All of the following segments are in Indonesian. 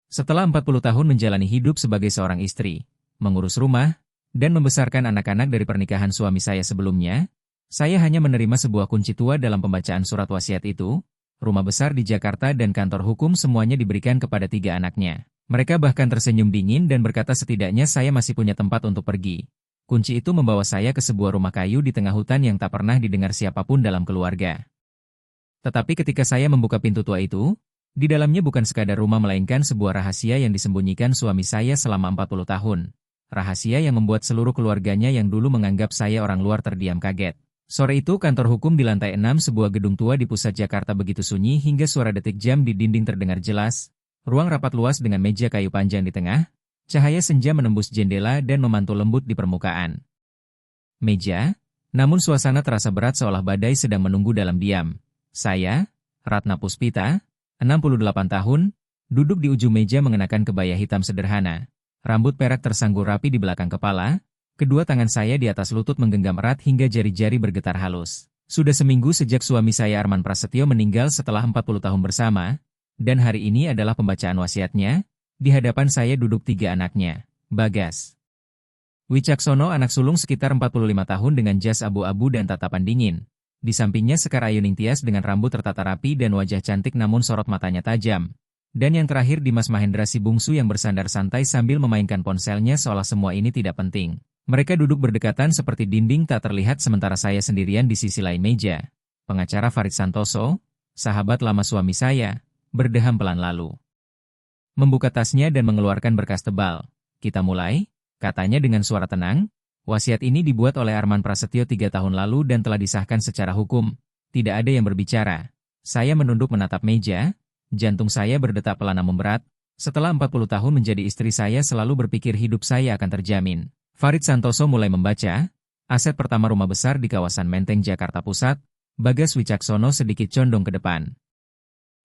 Setelah 40 tahun menjalani hidup sebagai seorang istri, mengurus rumah, dan membesarkan anak-anak dari pernikahan suami saya sebelumnya, saya hanya menerima sebuah kunci tua dalam pembacaan surat wasiat itu. Rumah besar di Jakarta dan kantor hukum semuanya diberikan kepada 3 anaknya. Mereka bahkan tersenyum dingin dan berkata setidaknya saya masih punya tempat untuk pergi. Kunci itu membawa saya ke sebuah rumah kayu di tengah hutan yang tak pernah didengar siapapun dalam keluarga. Tetapi ketika saya membuka pintu tua itu, di dalamnya bukan sekadar rumah melainkan sebuah rahasia yang disembunyikan suami saya selama 40 tahun. Rahasia yang membuat seluruh keluarganya yang dulu menganggap saya orang luar terdiam kaget. Sore itu kantor hukum di lantai 6 sebuah gedung tua di pusat Jakarta begitu sunyi hingga suara detik jam di dinding terdengar jelas. Ruang rapat luas dengan meja kayu panjang di tengah, cahaya senja menembus jendela dan memantul lembut di permukaan meja, namun suasana terasa berat seolah badai sedang menunggu dalam diam. Saya, Ratna Puspita, 68 tahun, duduk di ujung meja mengenakan kebaya hitam sederhana. Rambut perak tersanggur rapi di belakang kepala, kedua tangan saya di atas lutut menggenggam erat hingga jari-jari bergetar halus. Sudah seminggu sejak suami saya Arman Prasetyo meninggal setelah 40 tahun bersama, dan hari ini adalah pembacaan wasiatnya. Di hadapan saya duduk 3 anaknya. Bagas Wicaksono, anak sulung sekitar 45 tahun dengan jas abu-abu dan tatapan dingin. Di sampingnya Sekar Ayuningtyas dengan rambut tertata rapi dan wajah cantik namun sorot matanya tajam. Dan yang terakhir Dimas Mahendra si bungsu yang bersandar santai sambil memainkan ponselnya seolah semua ini tidak penting. Mereka duduk berdekatan seperti dinding tak terlihat sementara saya sendirian di sisi lain meja. Pengacara Farid Santoso, sahabat lama suami saya, berdeham pelan lalu membuka tasnya dan mengeluarkan berkas tebal. Kita mulai, katanya dengan suara tenang. Wasiat ini dibuat oleh Arman Prasetyo 3 tahun lalu dan telah disahkan secara hukum. Tidak ada yang berbicara. Saya menunduk menatap meja, jantung saya berdetak pelan namun berat. Setelah 40 tahun menjadi istri saya selalu berpikir hidup saya akan terjamin. Farid Santoso mulai membaca. Aset pertama rumah besar di kawasan Menteng, Jakarta Pusat. Bagas Wicaksono sedikit condong ke depan.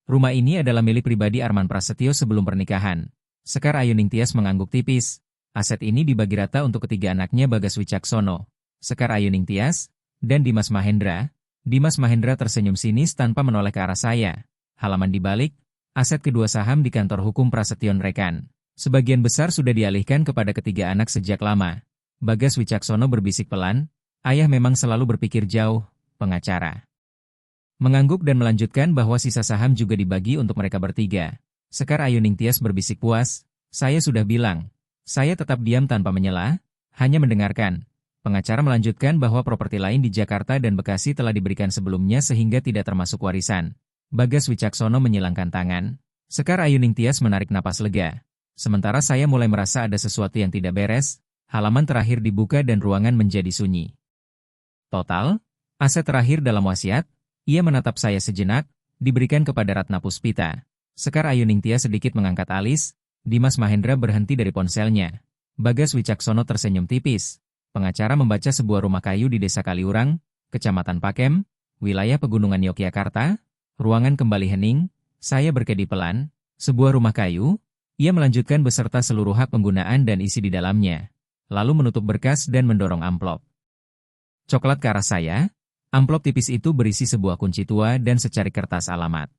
Rumah ini adalah milik pribadi Arman Prasetyo sebelum pernikahan. Sekar Ayuningtyas mengangguk tipis. Aset ini dibagi rata untuk ketiga anaknya Bagas Wicaksono, Sekar Ayuningtyas, dan Dimas Mahendra. Dimas Mahendra tersenyum sinis tanpa menoleh ke arah saya. Halaman dibalik, aset kedua saham di kantor hukum Prasetyon Rekan. Sebagian besar sudah dialihkan kepada ketiga anak sejak lama. Bagas Wicaksono berbisik pelan, ayah memang selalu berpikir jauh, pengacara mengangguk dan melanjutkan bahwa sisa saham juga dibagi untuk mereka bertiga. Sekar Ayuningtyas berbisik puas, saya sudah bilang. Saya tetap diam tanpa menyela, hanya mendengarkan. Pengacara melanjutkan bahwa properti lain di Jakarta dan Bekasi telah diberikan sebelumnya sehingga tidak termasuk warisan. Bagas Wicaksono menyilangkan tangan. Sekar Ayuningtyas menarik napas lega. Sementara saya mulai merasa ada sesuatu yang tidak beres. Halaman terakhir dibuka dan ruangan menjadi sunyi. Total, aset terakhir dalam wasiat, ia menatap saya sejenak, diberikan kepada Ratna Puspita. Sekar Ayuningtyas sedikit mengangkat alis. Dimas Mahendra berhenti dari ponselnya. Bagas Wicaksono tersenyum tipis. Pengacara membaca sebuah rumah kayu di Desa Kaliurang, Kecamatan Pakem, wilayah Pegunungan Yogyakarta. Ruangan kembali hening. Saya berkedip pelan. Sebuah rumah kayu. Ia melanjutkan beserta seluruh hak penggunaan dan isi di dalamnya. Lalu menutup berkas dan mendorong amplop coklat ke arah saya. Amplop tipis itu berisi sebuah kunci tua dan secari kertas alamat.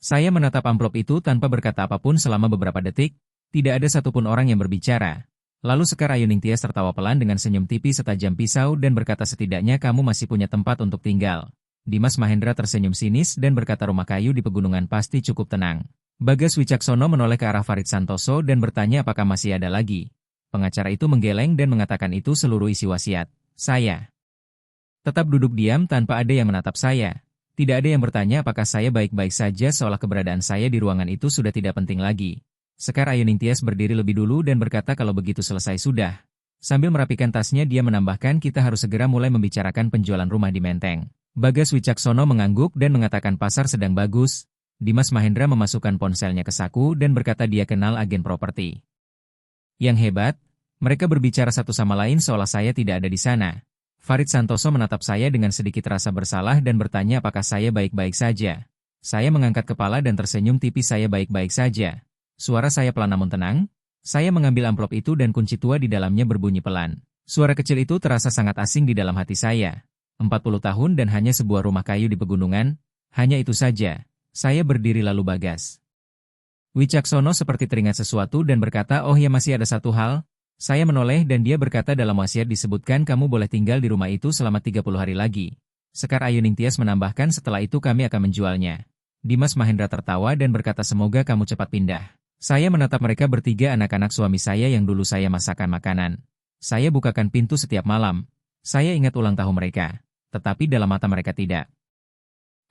Saya menatap amplop itu tanpa berkata apapun selama beberapa detik. Tidak ada satupun orang yang berbicara. Lalu Sekar Ayuningtyas tertawa pelan dengan senyum tipis setajam pisau dan berkata setidaknya kamu masih punya tempat untuk tinggal. Dimas Mahendra tersenyum sinis dan berkata rumah kayu di pegunungan pasti cukup tenang. Bagas Wicaksono menoleh ke arah Farid Santoso dan bertanya apakah masih ada lagi. Pengacara itu menggeleng dan mengatakan itu seluruh isi wasiat. Saya tetap duduk diam tanpa ada yang menatap saya. Tidak ada yang bertanya apakah saya baik-baik saja seolah keberadaan saya di ruangan itu sudah tidak penting lagi. Sekar Ayuningtyas berdiri lebih dulu dan berkata kalau begitu selesai sudah. Sambil merapikan tasnya dia menambahkan kita harus segera mulai membicarakan penjualan rumah di Menteng. Bagas Wicaksono mengangguk dan mengatakan pasar sedang bagus. Dimas Mahendra memasukkan ponselnya ke saku dan berkata dia kenal agen properti. Yang hebat, mereka berbicara satu sama lain seolah saya tidak ada di sana. Farid Santoso menatap saya dengan sedikit rasa bersalah dan bertanya apakah saya baik-baik saja. Saya mengangkat kepala dan tersenyum tipis saya baik-baik saja. Suara saya pelan namun tenang. Saya mengambil amplop itu dan kunci tua di dalamnya berbunyi pelan. Suara kecil itu terasa sangat asing di dalam hati saya. 40 tahun dan hanya sebuah rumah kayu di pegunungan. Hanya itu saja. Saya berdiri lalu Bagas Wicaksono seperti teringat sesuatu dan berkata, oh ya masih ada satu hal. Saya menoleh dan dia berkata dalam wasiat disebutkan kamu boleh tinggal di rumah itu selama 30 hari lagi. Sekar Ayuning Tias menambahkan setelah itu kami akan menjualnya. Dimas Mahendra tertawa dan berkata semoga kamu cepat pindah. Saya menatap mereka bertiga anak-anak suami saya yang dulu saya masakkan makanan. Saya bukakan pintu setiap malam. Saya ingat ulang tahun mereka. Tetapi dalam mata mereka tidak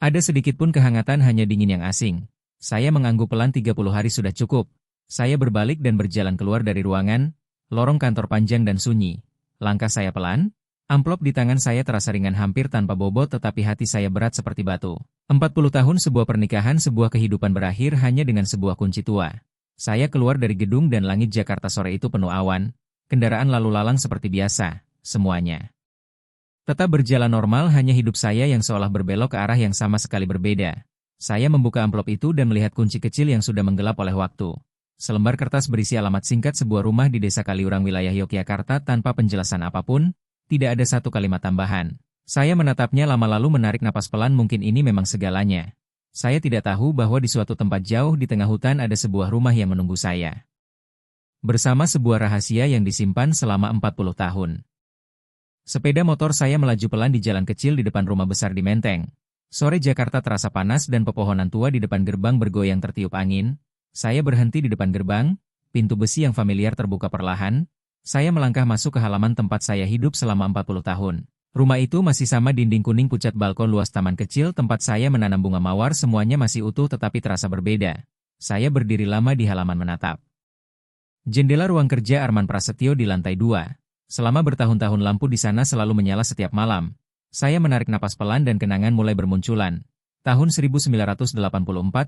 ada sedikit pun kehangatan, hanya dingin yang asing. Saya mengangguk pelan 30 hari sudah cukup. Saya berbalik dan berjalan keluar dari ruangan. Lorong kantor panjang dan sunyi. Langkah saya pelan. Amplop di tangan saya terasa ringan hampir tanpa bobot tetapi hati saya berat seperti batu. 40 tahun sebuah pernikahan, sebuah kehidupan berakhir hanya dengan sebuah kunci tua. Saya keluar dari gedung dan langit Jakarta sore itu penuh awan. Kendaraan lalu lalang seperti biasa. Semuanya tetap berjalan normal, hanya hidup saya yang seolah berbelok ke arah yang sama sekali berbeda. Saya membuka amplop itu dan melihat kunci kecil yang sudah menggelap oleh waktu. Selembar kertas berisi alamat singkat sebuah rumah di Desa Kaliurang, wilayah Yogyakarta tanpa penjelasan apapun, tidak ada satu kalimat tambahan. Saya menatapnya lama lalu menarik napas pelan, mungkin ini memang segalanya. Saya tidak tahu bahwa di suatu tempat jauh di tengah hutan ada sebuah rumah yang menunggu saya. Bersama sebuah rahasia yang disimpan selama 40 tahun. Sepeda motor saya melaju pelan di jalan kecil di depan rumah besar di Menteng. Sore Jakarta terasa panas dan pepohonan tua di depan gerbang bergoyang tertiup angin. Saya berhenti di depan gerbang, pintu besi yang familiar terbuka perlahan. Saya melangkah masuk ke halaman tempat saya hidup selama 40 tahun. Rumah itu masih sama, dinding kuning pucat, balkon luas, taman kecil tempat saya menanam bunga mawar, semuanya masih utuh tetapi terasa berbeda. Saya berdiri lama di halaman menatap jendela ruang kerja Arman Prasetyo di lantai 2. Selama bertahun-tahun lampu di sana selalu menyala setiap malam. Saya menarik napas pelan dan kenangan mulai bermunculan. Tahun 1984,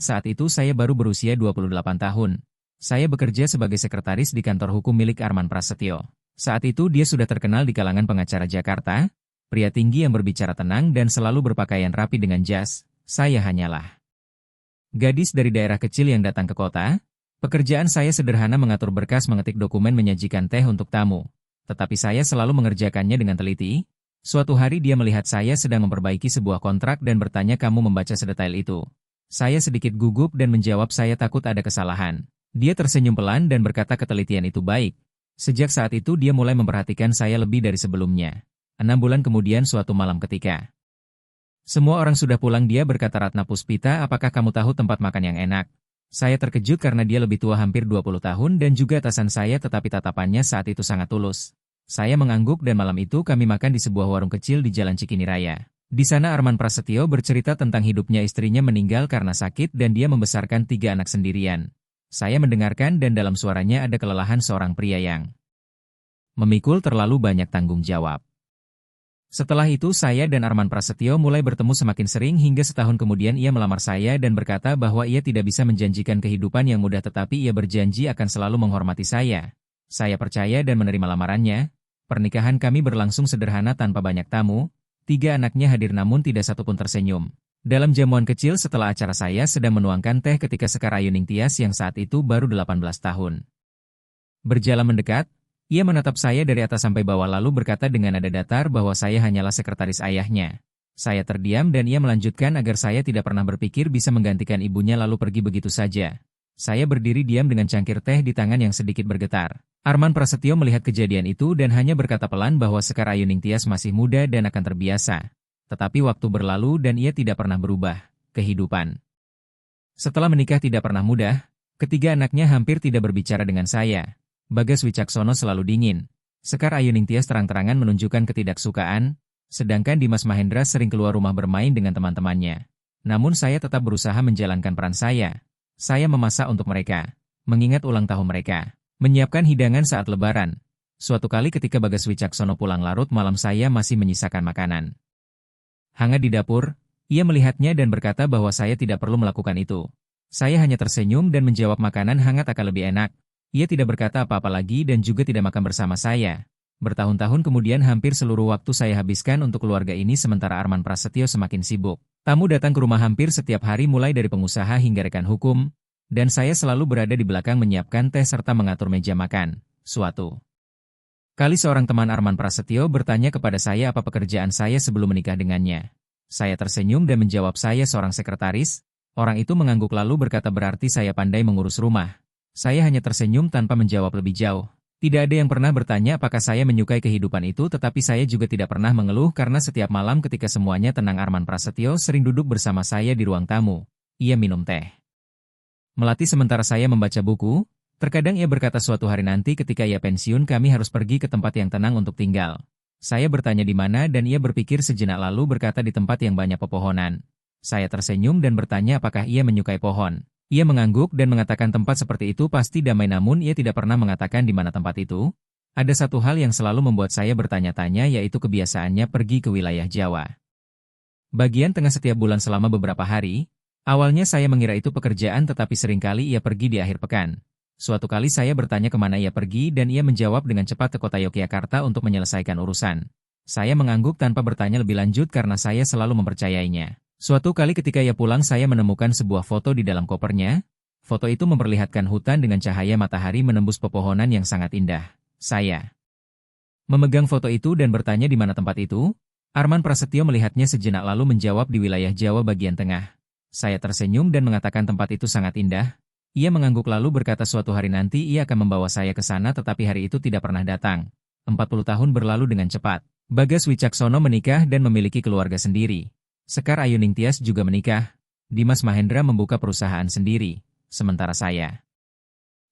saat itu saya baru berusia 28 tahun. Saya bekerja sebagai sekretaris di kantor hukum milik Arman Prasetyo. Saat itu dia sudah terkenal di kalangan pengacara Jakarta, pria tinggi yang berbicara tenang dan selalu berpakaian rapi dengan jas. Saya hanyalah gadis dari daerah kecil yang datang ke kota. Pekerjaan saya sederhana, mengatur berkas, mengetik dokumen, menyajikan teh untuk tamu. Tetapi saya selalu mengerjakannya dengan teliti. Suatu hari dia melihat saya sedang memperbaiki sebuah kontrak dan bertanya, kamu membaca sedetail itu? Saya sedikit gugup dan menjawab saya takut ada kesalahan. Dia tersenyum pelan dan berkata ketelitian itu baik. Sejak saat itu dia mulai memperhatikan saya lebih dari sebelumnya. 6 bulan kemudian suatu malam ketika semua orang sudah pulang, dia berkata, Ratna Puspita, apakah kamu tahu tempat makan yang enak? Saya terkejut karena dia lebih tua hampir 20 tahun dan juga atasan saya, tetapi tatapannya saat itu sangat tulus. Saya mengangguk dan malam itu kami makan di sebuah warung kecil di Jalan Cikini Raya. Di sana Arman Prasetyo bercerita tentang hidupnya, istrinya meninggal karena sakit dan dia membesarkan 3 anak sendirian. Saya mendengarkan dan dalam suaranya ada kelelahan seorang pria yang memikul terlalu banyak tanggung jawab. Setelah itu saya dan Arman Prasetyo mulai bertemu semakin sering hingga setahun kemudian ia melamar saya dan berkata bahwa ia tidak bisa menjanjikan kehidupan yang mudah tetapi ia berjanji akan selalu menghormati saya. Saya percaya dan menerima lamarannya. Pernikahan kami berlangsung sederhana tanpa banyak tamu. 3 anaknya hadir namun tidak satupun tersenyum. Dalam jamuan kecil setelah acara saya sedang menuangkan teh ketika Sekar Ayuning Tias yang saat itu baru 18 tahun berjalan mendekat. Ia menatap saya dari atas sampai bawah lalu berkata dengan nada datar bahwa saya hanyalah sekretaris ayahnya. Saya terdiam dan ia melanjutkan agar saya tidak pernah berpikir bisa menggantikan ibunya lalu pergi begitu saja. Saya berdiri diam dengan cangkir teh di tangan yang sedikit bergetar. Arman Prasetyo melihat kejadian itu dan hanya berkata pelan bahwa Sekar Ayuning Tias masih muda dan akan terbiasa. Tetapi waktu berlalu dan ia tidak pernah berubah. Kehidupan setelah menikah tidak pernah mudah. 3 anaknya hampir tidak berbicara dengan saya. Bagas Wicaksono selalu dingin. Sekar Ayuning Tias terang-terangan menunjukkan ketidaksukaan, sedangkan Dimas Mahendra sering keluar rumah bermain dengan teman-temannya. Namun saya tetap berusaha menjalankan peran saya. Saya memasak untuk mereka, mengingat ulang tahun mereka, menyiapkan hidangan saat lebaran. Suatu kali ketika Bagas Wicaksono pulang larut malam saya masih menyisakan makanan hangat di dapur, ia melihatnya dan berkata bahwa saya tidak perlu melakukan itu. Saya hanya tersenyum dan menjawab makanan hangat akan lebih enak. Ia tidak berkata apa-apa lagi dan juga tidak makan bersama saya. Bertahun-tahun kemudian hampir seluruh waktu saya habiskan untuk keluarga ini sementara Arman Prasetyo semakin sibuk. Tamu datang ke rumah hampir setiap hari mulai dari pengusaha hingga rekan hukum, dan saya selalu berada di belakang menyiapkan teh serta mengatur meja makan. Suatu kali seorang teman Arman Prasetyo bertanya kepada saya apa pekerjaan saya sebelum menikah dengannya. Saya tersenyum dan menjawab saya seorang sekretaris. Orang itu mengangguk lalu berkata berarti saya pandai mengurus rumah. Saya hanya tersenyum tanpa menjawab lebih jauh. Tidak ada yang pernah bertanya apakah saya menyukai kehidupan itu, tetapi saya juga tidak pernah mengeluh karena setiap malam ketika semuanya tenang Arman Prasetyo sering duduk bersama saya di ruang tamu. Ia minum teh melati sementara saya membaca buku. Terkadang ia berkata suatu hari nanti ketika ia pensiun kami harus pergi ke tempat yang tenang untuk tinggal. Saya bertanya di mana dan ia berpikir sejenak lalu berkata di tempat yang banyak pepohonan. Saya tersenyum dan bertanya apakah ia menyukai pohon. Ia mengangguk dan mengatakan tempat seperti itu pasti damai, namun ia tidak pernah mengatakan di mana tempat itu. Ada satu hal yang selalu membuat saya bertanya-tanya, yaitu kebiasaannya pergi ke wilayah Jawa. Bagian tengah setiap bulan selama beberapa hari. Awalnya saya mengira itu pekerjaan, tetapi seringkali ia pergi di akhir pekan. Suatu kali saya bertanya kemana ia pergi dan ia menjawab dengan cepat ke kota Yogyakarta untuk menyelesaikan urusan. Saya mengangguk tanpa bertanya lebih lanjut karena saya selalu mempercayainya. Suatu kali ketika ia pulang saya menemukan sebuah foto di dalam kopernya. Foto itu memperlihatkan hutan dengan cahaya matahari menembus pepohonan yang sangat indah. Saya memegang foto itu dan bertanya di mana tempat itu. Arman Prasetyo melihatnya sejenak lalu menjawab di wilayah Jawa bagian tengah. Saya tersenyum dan mengatakan tempat itu sangat indah. Ia mengangguk lalu berkata suatu hari nanti ia akan membawa saya ke sana, tetapi hari itu tidak pernah datang. 40 tahun berlalu dengan cepat. Bagas Wicaksono menikah dan memiliki keluarga sendiri. Sekar Ayuning Tias juga menikah. Dimas Mahendra membuka perusahaan sendiri. Sementara saya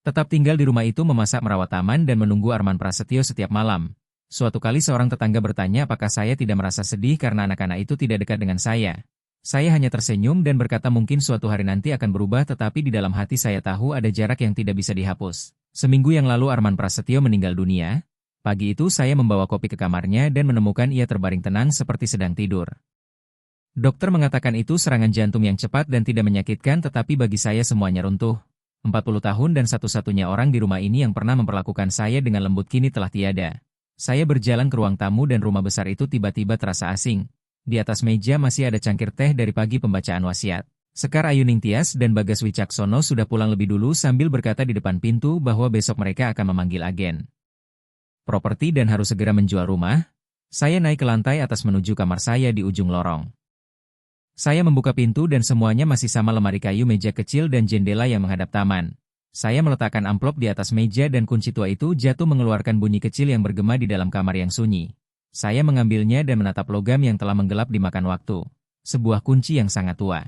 tetap tinggal di rumah itu memasak, merawat taman dan menunggu Arman Prasetyo setiap malam. Suatu kali seorang tetangga bertanya apakah saya tidak merasa sedih karena anak-anak itu tidak dekat dengan saya. Saya hanya tersenyum dan berkata mungkin suatu hari nanti akan berubah, tetapi di dalam hati saya tahu ada jarak yang tidak bisa dihapus. Seminggu yang lalu Arman Prasetyo meninggal dunia. Pagi itu saya membawa kopi ke kamarnya dan menemukan ia terbaring tenang seperti sedang tidur. Dokter mengatakan itu serangan jantung yang cepat dan tidak menyakitkan, tetapi bagi saya semuanya runtuh. 40 tahun dan satu-satunya orang di rumah ini yang pernah memperlakukan saya dengan lembut kini telah tiada. Saya berjalan ke ruang tamu dan rumah besar itu tiba-tiba terasa asing. Di atas meja masih ada cangkir teh dari pagi pembacaan wasiat. Sekar Ayuning Tias dan Bagas Wicaksono sudah pulang lebih dulu sambil berkata di depan pintu bahwa besok mereka akan memanggil agen properti dan harus segera menjual rumah. Saya naik ke lantai atas menuju kamar saya di ujung lorong. Saya membuka pintu dan semuanya masih sama, lemari kayu, meja kecil dan jendela yang menghadap taman. Saya meletakkan amplop di atas meja dan kunci tua itu jatuh mengeluarkan bunyi kecil yang bergema di dalam kamar yang sunyi. Saya mengambilnya dan menatap logam yang telah menggelap dimakan waktu. Sebuah kunci yang sangat tua.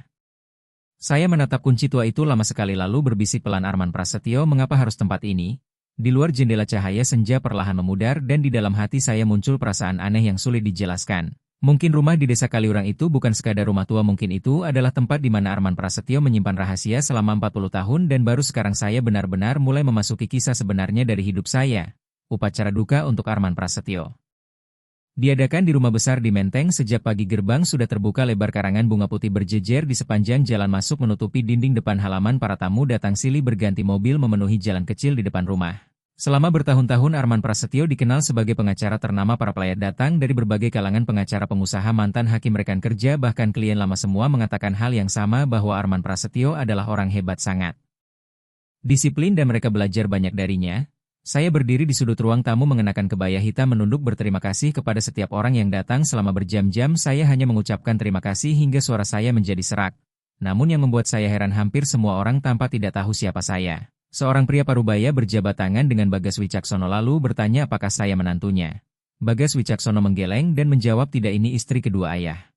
Saya menatap kunci tua itu lama sekali lalu berbisik pelan, Arman Prasetyo, mengapa harus tempat ini? Di luar jendela cahaya senja perlahan memudar dan di dalam hati saya muncul perasaan aneh yang sulit dijelaskan. Mungkin rumah di desa Kaliurang itu bukan sekadar rumah tua, mungkin itu adalah tempat di mana Arman Prasetyo menyimpan rahasia selama 40 tahun dan baru sekarang saya benar-benar mulai memasuki kisah sebenarnya dari hidup saya. Upacara duka untuk Arman Prasetyo diadakan di rumah besar di Menteng. Sejak pagi gerbang sudah terbuka lebar, karangan bunga putih berjejer di sepanjang jalan masuk menutupi dinding depan halaman. Para tamu datang silih berganti mobil memenuhi jalan kecil di depan rumah. Selama bertahun-tahun Arman Prasetyo dikenal sebagai pengacara ternama. Para pelayat datang dari berbagai kalangan, pengacara, pengusaha, mantan hakim, rekan kerja, bahkan klien lama, semua mengatakan hal yang sama bahwa Arman Prasetyo adalah orang hebat, sangat disiplin dan mereka belajar banyak darinya. Saya berdiri di sudut ruang tamu mengenakan kebaya hitam menunduk berterima kasih kepada setiap orang yang datang selama berjam-jam. Saya hanya mengucapkan terima kasih hingga suara saya menjadi serak. Namun yang membuat saya heran, hampir semua orang tampak tidak tahu siapa saya. Seorang pria parubaya berjabat tangan dengan Bagas Wicaksono lalu bertanya apakah saya menantunya. Bagas Wicaksono menggeleng dan menjawab tidak, ini istri kedua ayah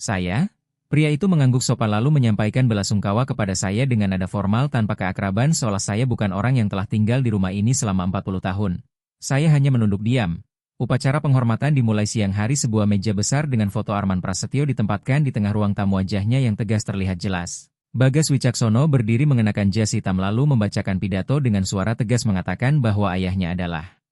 saya. Pria itu mengangguk sopan lalu menyampaikan belasungkawa kepada saya dengan nada formal tanpa keakraban, seolah saya bukan orang yang telah tinggal di rumah ini selama 40 tahun. Saya hanya menunduk diam. Upacara penghormatan dimulai siang hari. Sebuah meja besar dengan foto Arman Prasetyo ditempatkan di tengah ruang tamu, wajahnya yang tegas terlihat jelas. Bagas Wicaksono berdiri mengenakan jas hitam lalu membacakan pidato dengan suara tegas mengatakan bahwa ayahnya adalah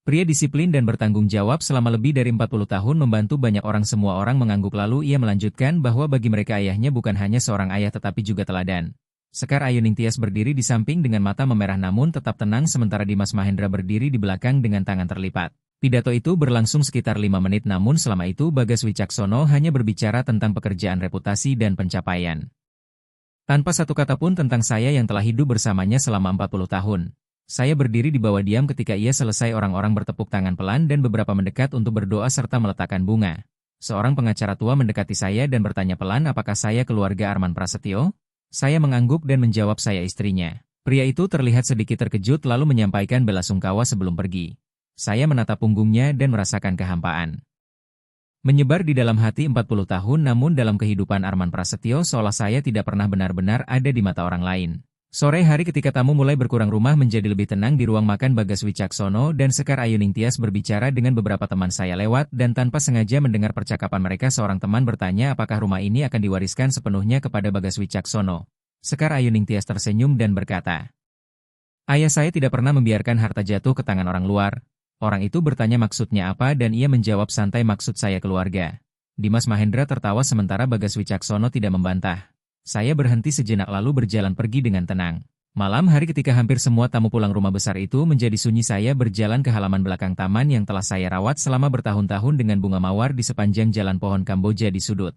pria disiplin dan bertanggung jawab selama lebih dari 40 tahun membantu banyak orang. Semua orang mengangguk lalu ia melanjutkan bahwa bagi mereka ayahnya bukan hanya seorang ayah tetapi juga teladan. Sekar Ayuning Tias berdiri di samping dengan mata memerah namun tetap tenang, sementara Dimas Mahendra berdiri di belakang dengan tangan terlipat. Pidato itu berlangsung sekitar 5 menit, namun selama itu Bagas Wicaksono hanya berbicara tentang pekerjaan, reputasi dan pencapaian. Tanpa satu kata pun tentang saya yang telah hidup bersamanya selama 40 tahun. Saya berdiri di bawah diam ketika ia selesai. Orang-orang bertepuk tangan pelan dan beberapa mendekat untuk berdoa serta meletakkan bunga. Seorang pengacara tua mendekati saya dan bertanya pelan apakah saya keluarga Arman Prasetyo? Saya mengangguk dan menjawab saya istrinya. Pria itu terlihat sedikit terkejut lalu menyampaikan belasungkawa sebelum pergi. Saya menatap punggungnya dan merasakan kehampaan. Menyebar di dalam hati 40 tahun namun dalam kehidupan Arman Prasetyo seolah saya tidak pernah benar-benar ada di mata orang lain. Sore hari ketika tamu mulai berkurang rumah menjadi lebih tenang di ruang makan Bagas Wicaksono dan Sekar Ayuningtyas berbicara dengan beberapa teman saya lewat dan tanpa sengaja mendengar percakapan mereka seorang teman bertanya apakah rumah ini akan diwariskan sepenuhnya kepada Bagas Wicaksono. Sekar Ayuningtyas tersenyum dan berkata, "Ayah saya tidak pernah membiarkan harta jatuh ke tangan orang luar." Orang itu bertanya maksudnya apa dan ia menjawab santai maksud saya keluarga. Dimas Mahendra tertawa sementara Bagas Wicaksono tidak membantah. Saya berhenti sejenak lalu berjalan pergi dengan tenang. Malam hari ketika hampir semua tamu pulang rumah besar itu menjadi sunyi saya berjalan ke halaman belakang taman yang telah saya rawat selama bertahun-tahun dengan bunga mawar di sepanjang jalan pohon Kamboja di sudut.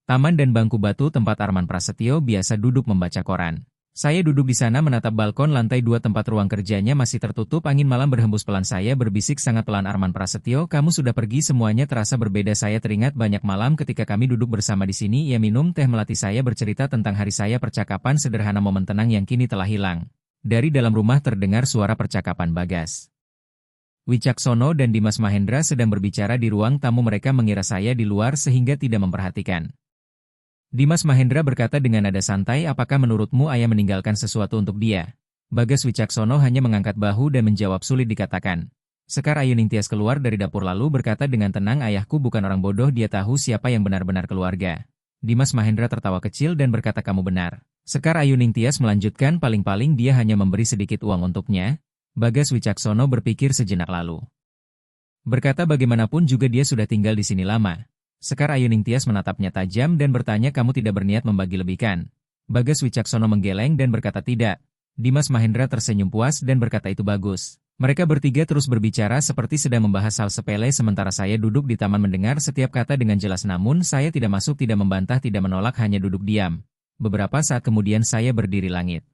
Taman dan bangku batu tempat Arman Prasetyo biasa duduk membaca koran. Saya duduk di sana menatap balkon lantai 2 tempat ruang kerjanya masih tertutup angin malam berhembus pelan saya berbisik sangat pelan Arman Prasetyo kamu sudah pergi semuanya terasa berbeda saya teringat banyak malam ketika kami duduk bersama di sini ia minum teh melati saya bercerita tentang hari saya percakapan sederhana momen tenang yang kini telah hilang. Dari dalam rumah terdengar suara percakapan Bagas Wicaksono dan Dimas Mahendra sedang berbicara di ruang tamu mereka mengira saya di luar sehingga tidak memperhatikan. Dimas Mahendra berkata dengan nada santai apakah menurutmu ayah meninggalkan sesuatu untuk dia? Bagas Wicaksono hanya mengangkat bahu dan menjawab sulit dikatakan. Sekar Ayuningtyas keluar dari dapur lalu berkata dengan tenang ayahku bukan orang bodoh dia tahu siapa yang benar-benar keluarga. Dimas Mahendra tertawa kecil dan berkata kamu benar. Sekar Ayuningtyas melanjutkan paling-paling dia hanya memberi sedikit uang untuknya. Bagas Wicaksono berpikir sejenak lalu. Berkata bagaimanapun juga dia sudah tinggal di sini lama. Sekar Ayuningtyas menatapnya tajam dan bertanya kamu tidak berniat membagi lebihkan. Bagas Wicaksono menggeleng dan berkata tidak. Dimas Mahendra tersenyum puas dan berkata itu bagus. Mereka bertiga terus berbicara seperti sedang membahas hal sepele sementara saya duduk di taman mendengar setiap kata dengan jelas namun saya tidak masuk tidak membantah tidak menolak hanya duduk diam. Beberapa saat kemudian saya berdiri langit.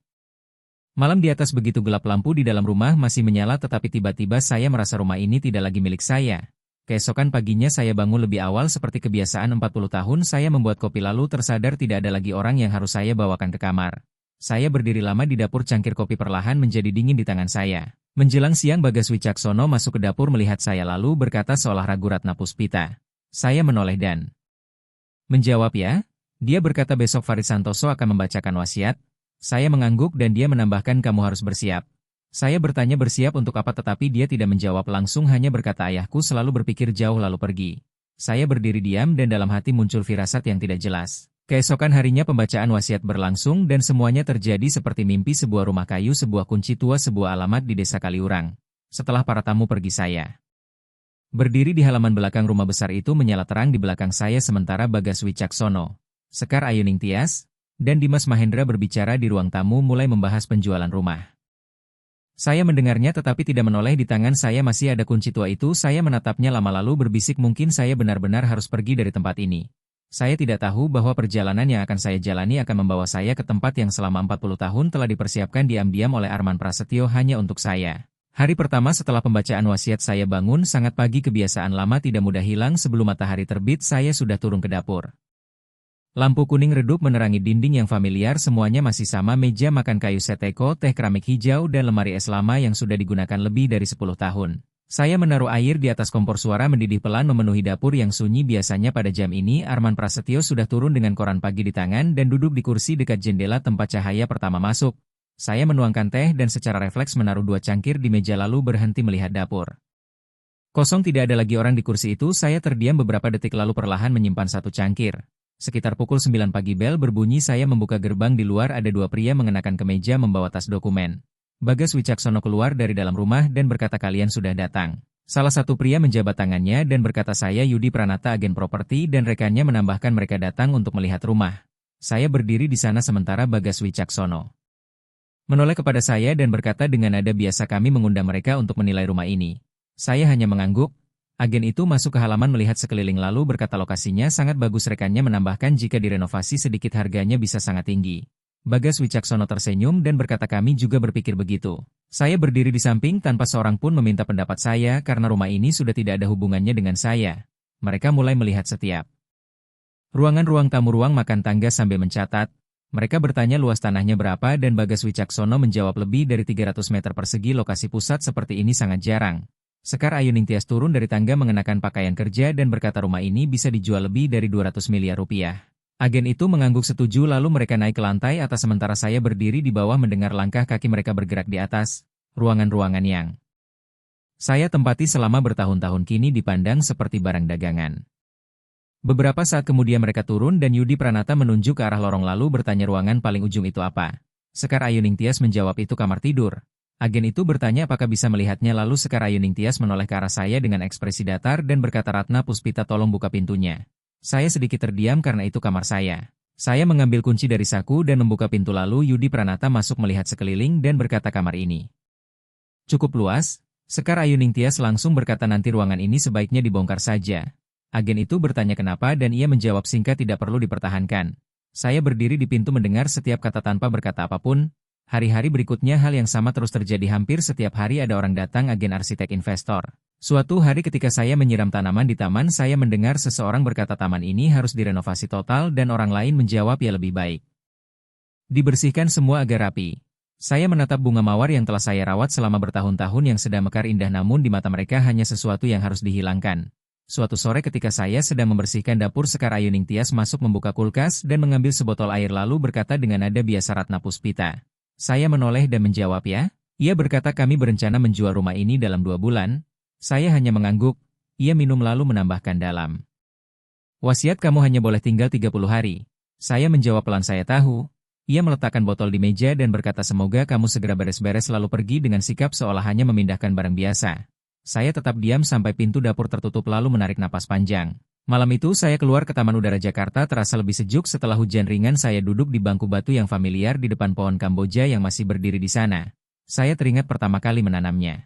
Malam di atas begitu gelap lampu di dalam rumah masih menyala tetapi tiba-tiba saya merasa rumah ini tidak lagi milik saya. Keesokan paginya saya bangun lebih awal seperti kebiasaan 40 tahun saya membuat kopi lalu tersadar tidak ada lagi orang yang harus saya bawakan ke kamar. Saya berdiri lama di dapur cangkir kopi perlahan menjadi dingin di tangan saya. Menjelang siang Bagas Wicaksono masuk ke dapur melihat saya lalu berkata seolah ragu Ratna Puspita. Saya menoleh dan menjawab ya. Dia berkata besok Farid Santoso akan membacakan wasiat. Saya mengangguk dan dia menambahkan kamu harus bersiap. Saya bertanya bersiap untuk apa tetapi dia tidak menjawab langsung hanya berkata ayahku selalu berpikir jauh lalu pergi. Saya berdiri diam dan dalam hati muncul firasat yang tidak jelas. Keesokan harinya pembacaan wasiat berlangsung dan semuanya terjadi seperti mimpi sebuah rumah kayu sebuah kunci tua sebuah alamat di desa Kaliurang. Setelah para tamu pergi saya berdiri di halaman belakang rumah besar itu menyala terang di belakang saya sementara Bagas Wicaksono, Sekar Ayuningtyas, dan Dimas Mahendra berbicara di ruang tamu mulai membahas penjualan rumah. Saya mendengarnya tetapi tidak menoleh di tangan saya masih ada kunci tua itu saya menatapnya lama lalu berbisik mungkin saya benar-benar harus pergi dari tempat ini. Saya tidak tahu bahwa perjalanan yang akan saya jalani akan membawa saya ke tempat yang selama 40 tahun telah dipersiapkan diam-diam oleh Arman Prasetyo hanya untuk saya. Hari pertama setelah pembacaan wasiat saya bangun sangat pagi kebiasaan lama tidak mudah hilang sebelum matahari terbit saya sudah turun ke dapur. Lampu kuning redup menerangi dinding yang familiar semuanya masih sama meja makan kayu seteko, teh keramik hijau dan lemari es lama yang sudah digunakan lebih dari 10 tahun. Saya menaruh air di atas kompor suara mendidih pelan memenuhi dapur yang sunyi biasanya pada jam ini Arman Prasetyo sudah turun dengan koran pagi di tangan dan duduk di kursi dekat jendela tempat cahaya pertama masuk. Saya menuangkan teh dan secara refleks menaruh 2 cangkir di meja lalu berhenti melihat dapur. Kosong tidak ada lagi orang di kursi itu saya terdiam beberapa detik lalu perlahan menyimpan 1 cangkir. Sekitar pukul 9 pagi bel berbunyi saya membuka gerbang di luar ada 2 pria mengenakan kemeja membawa tas dokumen. Bagas Wicaksono keluar dari dalam rumah dan berkata kalian sudah datang. Salah satu pria menjabat tangannya dan berkata saya Yudi Pranata agen properti dan rekannya menambahkan mereka datang untuk melihat rumah. Saya berdiri di sana sementara Bagas Wicaksono menoleh kepada saya dan berkata dengan nada biasa kami mengundang mereka untuk menilai rumah ini. Saya hanya mengangguk. Agen itu masuk ke halaman melihat sekeliling lalu berkata lokasinya sangat bagus rekannya menambahkan jika direnovasi sedikit harganya bisa sangat tinggi. Bagas Wicaksono tersenyum dan berkata kami juga berpikir begitu. Saya berdiri di samping tanpa seorang pun meminta pendapat saya karena rumah ini sudah tidak ada hubungannya dengan saya. Mereka mulai melihat setiap ruang tamu, ruang makan tangga sambil mencatat. Mereka bertanya luas tanahnya berapa dan Bagas Wicaksono menjawab lebih dari 300 meter persegi. Lokasi pusat seperti ini sangat jarang. Sekar Ayuningtyas turun dari tangga mengenakan pakaian kerja dan berkata rumah ini bisa dijual lebih dari 200 miliar rupiah. Agen itu mengangguk setuju lalu mereka naik ke lantai atas sementara saya berdiri di bawah mendengar langkah kaki mereka bergerak di atas. Ruangan-ruangan yang saya tempati selama bertahun-tahun kini dipandang seperti barang dagangan. Beberapa saat kemudian mereka turun dan Yudi Pranata menunjuk ke arah lorong lalu bertanya ruangan paling ujung itu apa. Sekar Ayuningtyas menjawab itu kamar tidur. Agen itu bertanya apakah bisa melihatnya lalu Sekar Ayuningtyas menoleh ke arah saya dengan ekspresi datar dan berkata Ratna Puspita tolong buka pintunya. Saya sedikit terdiam karena itu kamar saya. Saya mengambil kunci dari saku dan membuka pintu lalu Yudi Pranata masuk melihat sekeliling dan berkata kamar ini cukup luas. Sekar Ayuningtyas langsung berkata nanti ruangan ini sebaiknya dibongkar saja. Agen itu bertanya kenapa dan ia menjawab singkat tidak perlu dipertahankan. Saya berdiri di pintu mendengar setiap kata tanpa berkata apapun. Hari-hari berikutnya hal yang sama terus terjadi hampir setiap hari ada orang datang agen arsitek investor. Suatu hari ketika saya menyiram tanaman di taman saya mendengar seseorang berkata taman ini harus direnovasi total dan orang lain menjawab ya lebih baik dibersihkan semua agar rapi. Saya menatap bunga mawar yang telah saya rawat selama bertahun-tahun yang sedang mekar indah namun di mata mereka hanya sesuatu yang harus dihilangkan. Suatu sore ketika saya sedang membersihkan dapur Sekar Ayuningtyas masuk membuka kulkas dan mengambil sebotol air lalu berkata dengan nada biasa Ratna Puspita. Saya menoleh dan menjawab ya. Ia berkata kami berencana menjual rumah ini dalam 2 bulan. Saya hanya mengangguk. Ia minum lalu menambahkan dalam wasiat kamu hanya boleh tinggal 30 hari. Saya menjawab pelan saya tahu. Ia meletakkan botol di meja dan berkata semoga kamu segera beres-beres lalu pergi dengan sikap seolah hanya memindahkan barang biasa. Saya tetap diam sampai pintu dapur tertutup lalu menarik napas panjang. Malam itu saya keluar ke Taman Udara Jakarta terasa lebih sejuk setelah hujan ringan saya duduk di bangku batu yang familiar di depan pohon Kamboja yang masih berdiri di sana. Saya teringat pertama kali menanamnya.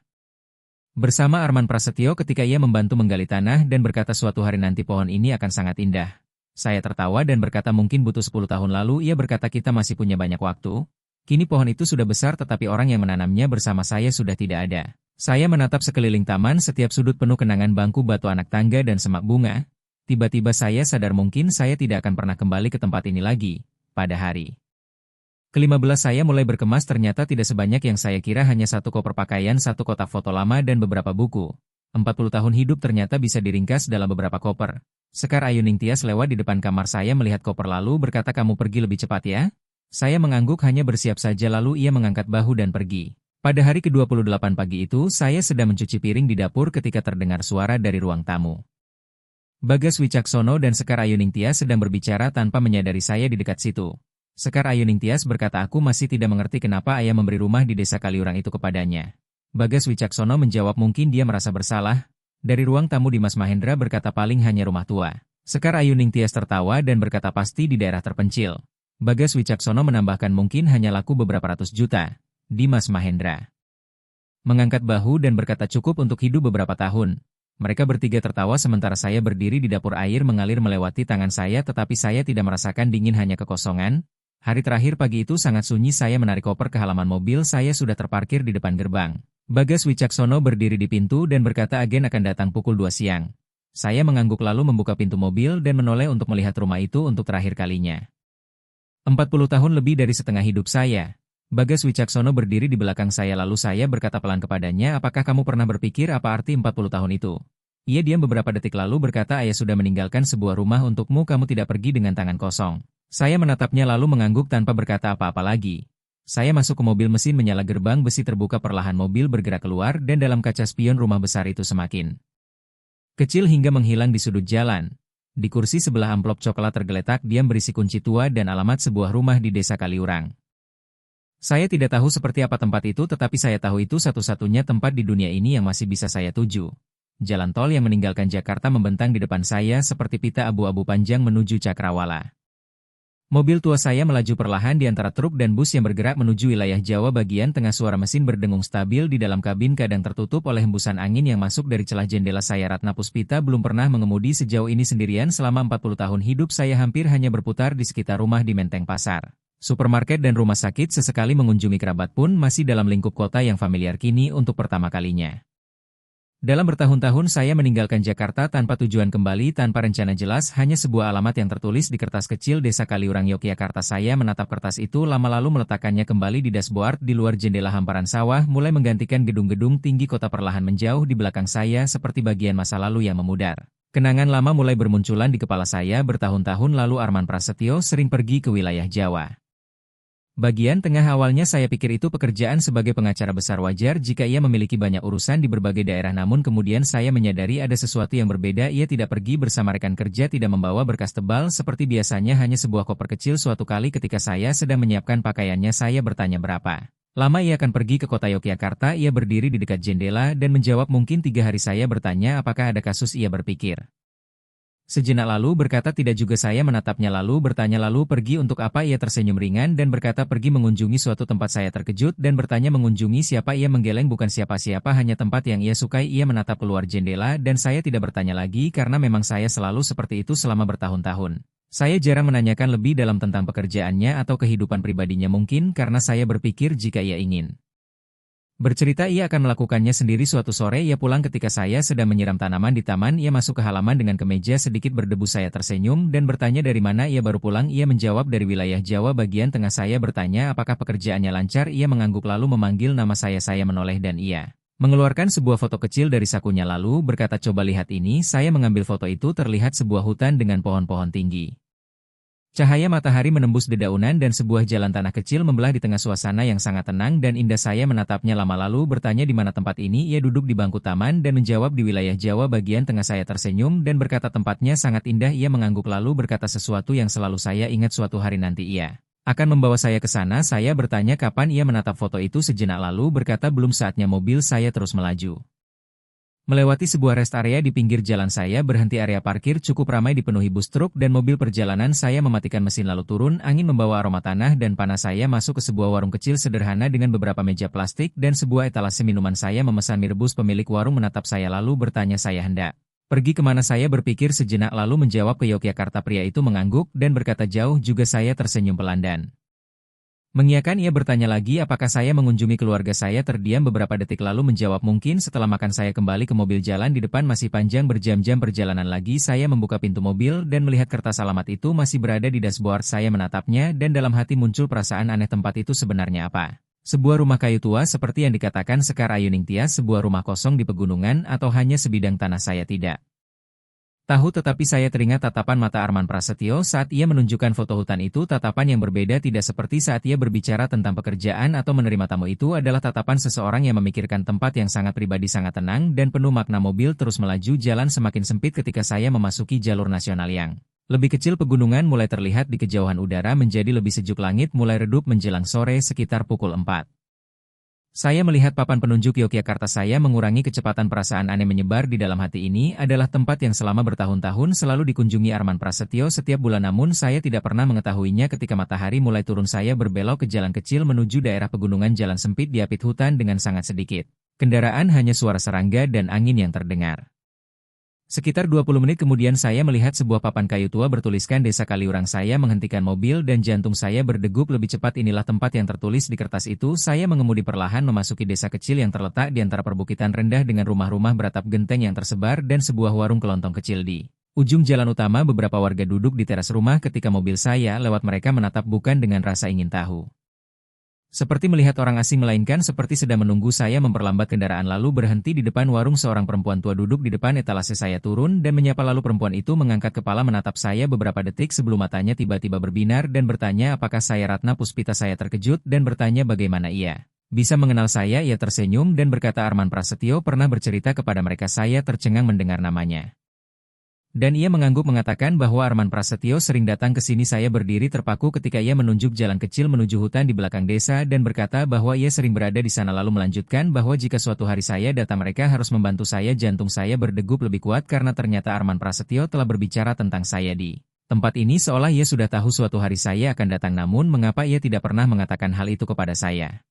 Bersama Arman Prasetyo ketika ia membantu menggali tanah dan berkata suatu hari nanti pohon ini akan sangat indah. Saya tertawa dan berkata mungkin butuh 10 tahun lalu ia berkata kita masih punya banyak waktu. Kini pohon itu sudah besar tetapi orang yang menanamnya bersama saya sudah tidak ada. Saya menatap sekeliling taman setiap sudut penuh kenangan bangku batu anak tangga dan semak bunga. Tiba-tiba saya sadar mungkin saya tidak akan pernah kembali ke tempat ini lagi. Pada hari ke-15 saya mulai berkemas ternyata tidak sebanyak yang saya kira hanya 1 koper pakaian 1 kotak foto lama dan beberapa buku. 40 tahun hidup ternyata bisa diringkas dalam beberapa koper. Sekar Ayuningtyas lewat di depan kamar saya melihat koper lalu berkata kamu pergi lebih cepat ya. Saya mengangguk hanya bersiap saja lalu ia mengangkat bahu dan pergi. Pada hari ke-28 pagi itu, saya sedang mencuci piring di dapur ketika terdengar suara dari ruang tamu. Bagas Wicaksono dan Sekar Ayuningtyas sedang berbicara tanpa menyadari saya di dekat situ. Sekar Ayuningtyas berkata aku masih tidak mengerti kenapa ayah memberi rumah di desa Kaliurang itu kepadanya. Bagas Wicaksono menjawab mungkin dia merasa bersalah. Dari ruang tamu Dimas Mahendra berkata paling hanya rumah tua. Sekar Ayuningtyas tertawa dan berkata pasti di daerah terpencil. Bagas Wicaksono menambahkan mungkin hanya laku beberapa ratus juta. Dimas Mahendra mengangkat bahu dan berkata cukup untuk hidup beberapa tahun. Mereka bertiga tertawa sementara saya berdiri di dapur air mengalir melewati tangan saya tetapi saya tidak merasakan dingin hanya kekosongan. Hari terakhir pagi itu sangat sunyi saya menarik koper ke halaman mobil saya sudah terparkir di depan gerbang. Bagas Wicaksono berdiri di pintu dan berkata agen akan datang pukul 2 siang. Saya mengangguk lalu membuka pintu mobil dan menoleh untuk melihat rumah itu untuk terakhir kalinya. 40 tahun lebih dari setengah hidup saya. Bagas Wicaksono berdiri di belakang saya lalu saya berkata pelan kepadanya apakah kamu pernah berpikir apa arti 40 tahun itu? Ia diam beberapa detik lalu berkata ayah sudah meninggalkan sebuah rumah untukmu kamu tidak pergi dengan tangan kosong. Saya menatapnya lalu mengangguk tanpa berkata apa-apa lagi. Saya masuk ke mobil mesin menyala gerbang besi terbuka perlahan mobil bergerak keluar dan dalam kaca spion rumah besar itu semakin kecil hingga menghilang di sudut jalan. Di kursi sebelah amplop coklat tergeletak diam berisi kunci tua dan alamat sebuah rumah di desa Kaliurang. Saya tidak tahu seperti apa tempat itu tetapi saya tahu itu satu-satunya tempat di dunia ini yang masih bisa saya tuju. Jalan tol yang meninggalkan Jakarta membentang di depan saya seperti pita abu-abu panjang menuju Cakrawala. Mobil tua saya melaju perlahan di antara truk dan bus yang bergerak menuju wilayah Jawa bagian tengah suara mesin berdengung stabil di dalam kabin kadang tertutup oleh hembusan angin yang masuk dari celah jendela saya Ratna Puspita belum pernah mengemudi sejauh ini sendirian selama 40 tahun hidup saya hampir hanya berputar di sekitar rumah di Menteng Pasar. Supermarket dan rumah sakit sesekali mengunjungi kerabat pun masih dalam lingkup kota yang familiar kini untuk pertama kalinya. Dalam bertahun-tahun saya meninggalkan Jakarta tanpa tujuan kembali tanpa rencana jelas, hanya sebuah alamat yang tertulis di kertas kecil Desa Kaliurang Yogyakarta. Saya menatap kertas itu lama lalu meletakkannya kembali di dashboard di luar jendela. Hamparan sawah mulai menggantikan gedung-gedung tinggi kota perlahan menjauh di belakang saya seperti bagian masa lalu yang memudar. Kenangan lama mulai bermunculan di kepala saya. Bertahun-tahun lalu Arman Prasetyo sering pergi ke wilayah Jawa. Bagian tengah. Awalnya saya pikir itu pekerjaan sebagai pengacara besar, wajar jika ia memiliki banyak urusan di berbagai daerah, namun kemudian saya menyadari ada sesuatu yang berbeda. Ia tidak pergi bersama rekan kerja, tidak membawa berkas tebal seperti biasanya, hanya sebuah koper kecil. Suatu kali ketika saya sedang menyiapkan pakaiannya, saya bertanya berapa lama ia akan pergi ke kota Yogyakarta. Ia berdiri di dekat jendela dan menjawab mungkin 3 hari. Saya bertanya apakah ada kasus. Ia berpikir sejenak lalu berkata tidak juga. Saya menatapnya lalu bertanya lalu pergi untuk apa? Ia tersenyum ringan dan berkata pergi mengunjungi suatu tempat. Saya terkejut dan bertanya mengunjungi siapa? Ia menggeleng bukan siapa-siapa, hanya tempat yang ia sukai. Ia menatap keluar jendela dan saya tidak bertanya lagi karena memang saya selalu seperti itu selama bertahun-tahun. Saya jarang menanyakan lebih dalam tentang pekerjaannya atau kehidupan pribadinya, mungkin karena saya berpikir jika ia ingin bercerita ia akan melakukannya sendiri. Suatu sore ia pulang ketika saya sedang menyiram tanaman di taman. Ia masuk ke halaman dengan kemeja sedikit berdebu. Saya tersenyum dan bertanya dari mana ia baru pulang. Ia menjawab dari wilayah Jawa bagian tengah. Saya bertanya apakah pekerjaannya lancar. Ia mengangguk lalu memanggil nama saya. Saya menoleh dan ia mengeluarkan sebuah foto kecil dari sakunya lalu berkata coba lihat ini. Saya mengambil foto itu. Terlihat sebuah hutan dengan pohon-pohon tinggi. Cahaya matahari menembus dedaunan dan sebuah jalan tanah kecil membelah di tengah suasana yang sangat tenang dan indah. Saya menatapnya lama lalu bertanya di mana tempat ini. Ia duduk di bangku taman dan menjawab di wilayah Jawa bagian tengah. Saya tersenyum dan berkata tempatnya sangat indah. Ia mengangguk lalu berkata sesuatu yang selalu saya ingat, suatu hari nanti ia akan membawa saya ke sana. Saya bertanya kapan. Ia menatap foto itu sejenak lalu berkata belum saatnya. Mobil saya terus melaju melewati sebuah rest area di pinggir jalan. Saya berhenti. Area parkir cukup ramai dipenuhi bus, truk, dan mobil perjalanan. Saya mematikan mesin lalu turun. Angin membawa aroma tanah dan panas. Saya masuk ke sebuah warung kecil sederhana dengan beberapa meja plastik dan sebuah etalase minuman. Saya memesan mie rebus. Pemilik warung menatap saya lalu bertanya saya hendak pergi kemana. Saya berpikir sejenak lalu menjawab ke Yogyakarta. Pria itu mengangguk dan berkata jauh juga. Saya tersenyum pelan dan mengiyakan. Ia bertanya lagi apakah saya mengunjungi keluarga. Saya terdiam beberapa detik lalu menjawab mungkin setelah makan. Saya kembali ke mobil. Jalan di depan masih panjang, berjam-jam perjalanan lagi. Saya membuka pintu mobil dan melihat kertas alamat itu masih berada di dashboard. Saya menatapnya dan dalam hati muncul perasaan aneh. Tempat itu sebenarnya apa? Sebuah rumah kayu tua seperti yang dikatakan Sekar Ayuning Tias, sebuah rumah kosong di pegunungan, atau hanya sebidang tanah? Saya tidak tahu, tetapi saya teringat tatapan mata Arman Prasetyo saat ia menunjukkan foto hutan itu. Tatapan yang berbeda, tidak seperti saat ia berbicara tentang pekerjaan atau menerima tamu. Itu adalah tatapan seseorang yang memikirkan tempat yang sangat pribadi, sangat tenang dan penuh makna. Mobil terus melaju. Jalan semakin sempit ketika saya memasuki jalur nasional yang lebih kecil. Pegunungan mulai terlihat di kejauhan. Udara menjadi lebih sejuk. Langit mulai redup menjelang sore sekitar pukul 4. Saya melihat papan penunjuk Yogyakarta. Saya mengurangi kecepatan. Perasaan aneh menyebar di dalam hati. Ini adalah tempat yang selama bertahun-tahun selalu dikunjungi Arman Prasetyo setiap bulan, namun saya tidak pernah mengetahuinya. Ketika matahari mulai turun, saya berbelok ke jalan kecil menuju daerah pegunungan. Jalan sempit diapit hutan dengan sangat sedikit kendaraan, hanya suara serangga dan angin yang terdengar. Sekitar 20 menit kemudian saya melihat sebuah papan kayu tua bertuliskan Desa Kaliurang. Saya menghentikan mobil dan jantung saya berdegup lebih cepat. Inilah tempat yang tertulis di kertas itu. Saya mengemudi perlahan memasuki desa kecil yang terletak di antara perbukitan rendah dengan rumah-rumah beratap genteng yang tersebar dan sebuah warung kelontong kecil di ujung jalan utama. Beberapa warga duduk di teras rumah ketika mobil saya lewat. Mereka menatap bukan dengan rasa ingin tahu seperti melihat orang asing, melainkan seperti sedang menunggu. Saya memperlambat kendaraan lalu berhenti di depan warung. Seorang perempuan tua duduk di depan etalase. Saya turun dan menyapa lalu perempuan itu mengangkat kepala menatap saya beberapa detik sebelum matanya tiba-tiba berbinar dan bertanya apakah saya Ratna Puspita. Saya terkejut dan bertanya bagaimana ia bisa mengenal saya. Ia tersenyum dan berkata Arman Prasetyo pernah bercerita kepada mereka. Saya tercengang mendengar namanya dan ia mengangguk mengatakan bahwa Arman Prasetyo sering datang ke sini. Saya berdiri terpaku ketika ia menunjuk jalan kecil menuju hutan di belakang desa dan berkata bahwa ia sering berada di sana, lalu melanjutkan bahwa jika suatu hari saya datang mereka harus membantu saya. Jantung saya berdegup lebih kuat karena ternyata Arman Prasetyo telah berbicara tentang saya di tempat ini, seolah ia sudah tahu suatu hari saya akan datang. Namun mengapa ia tidak pernah mengatakan hal itu kepada saya?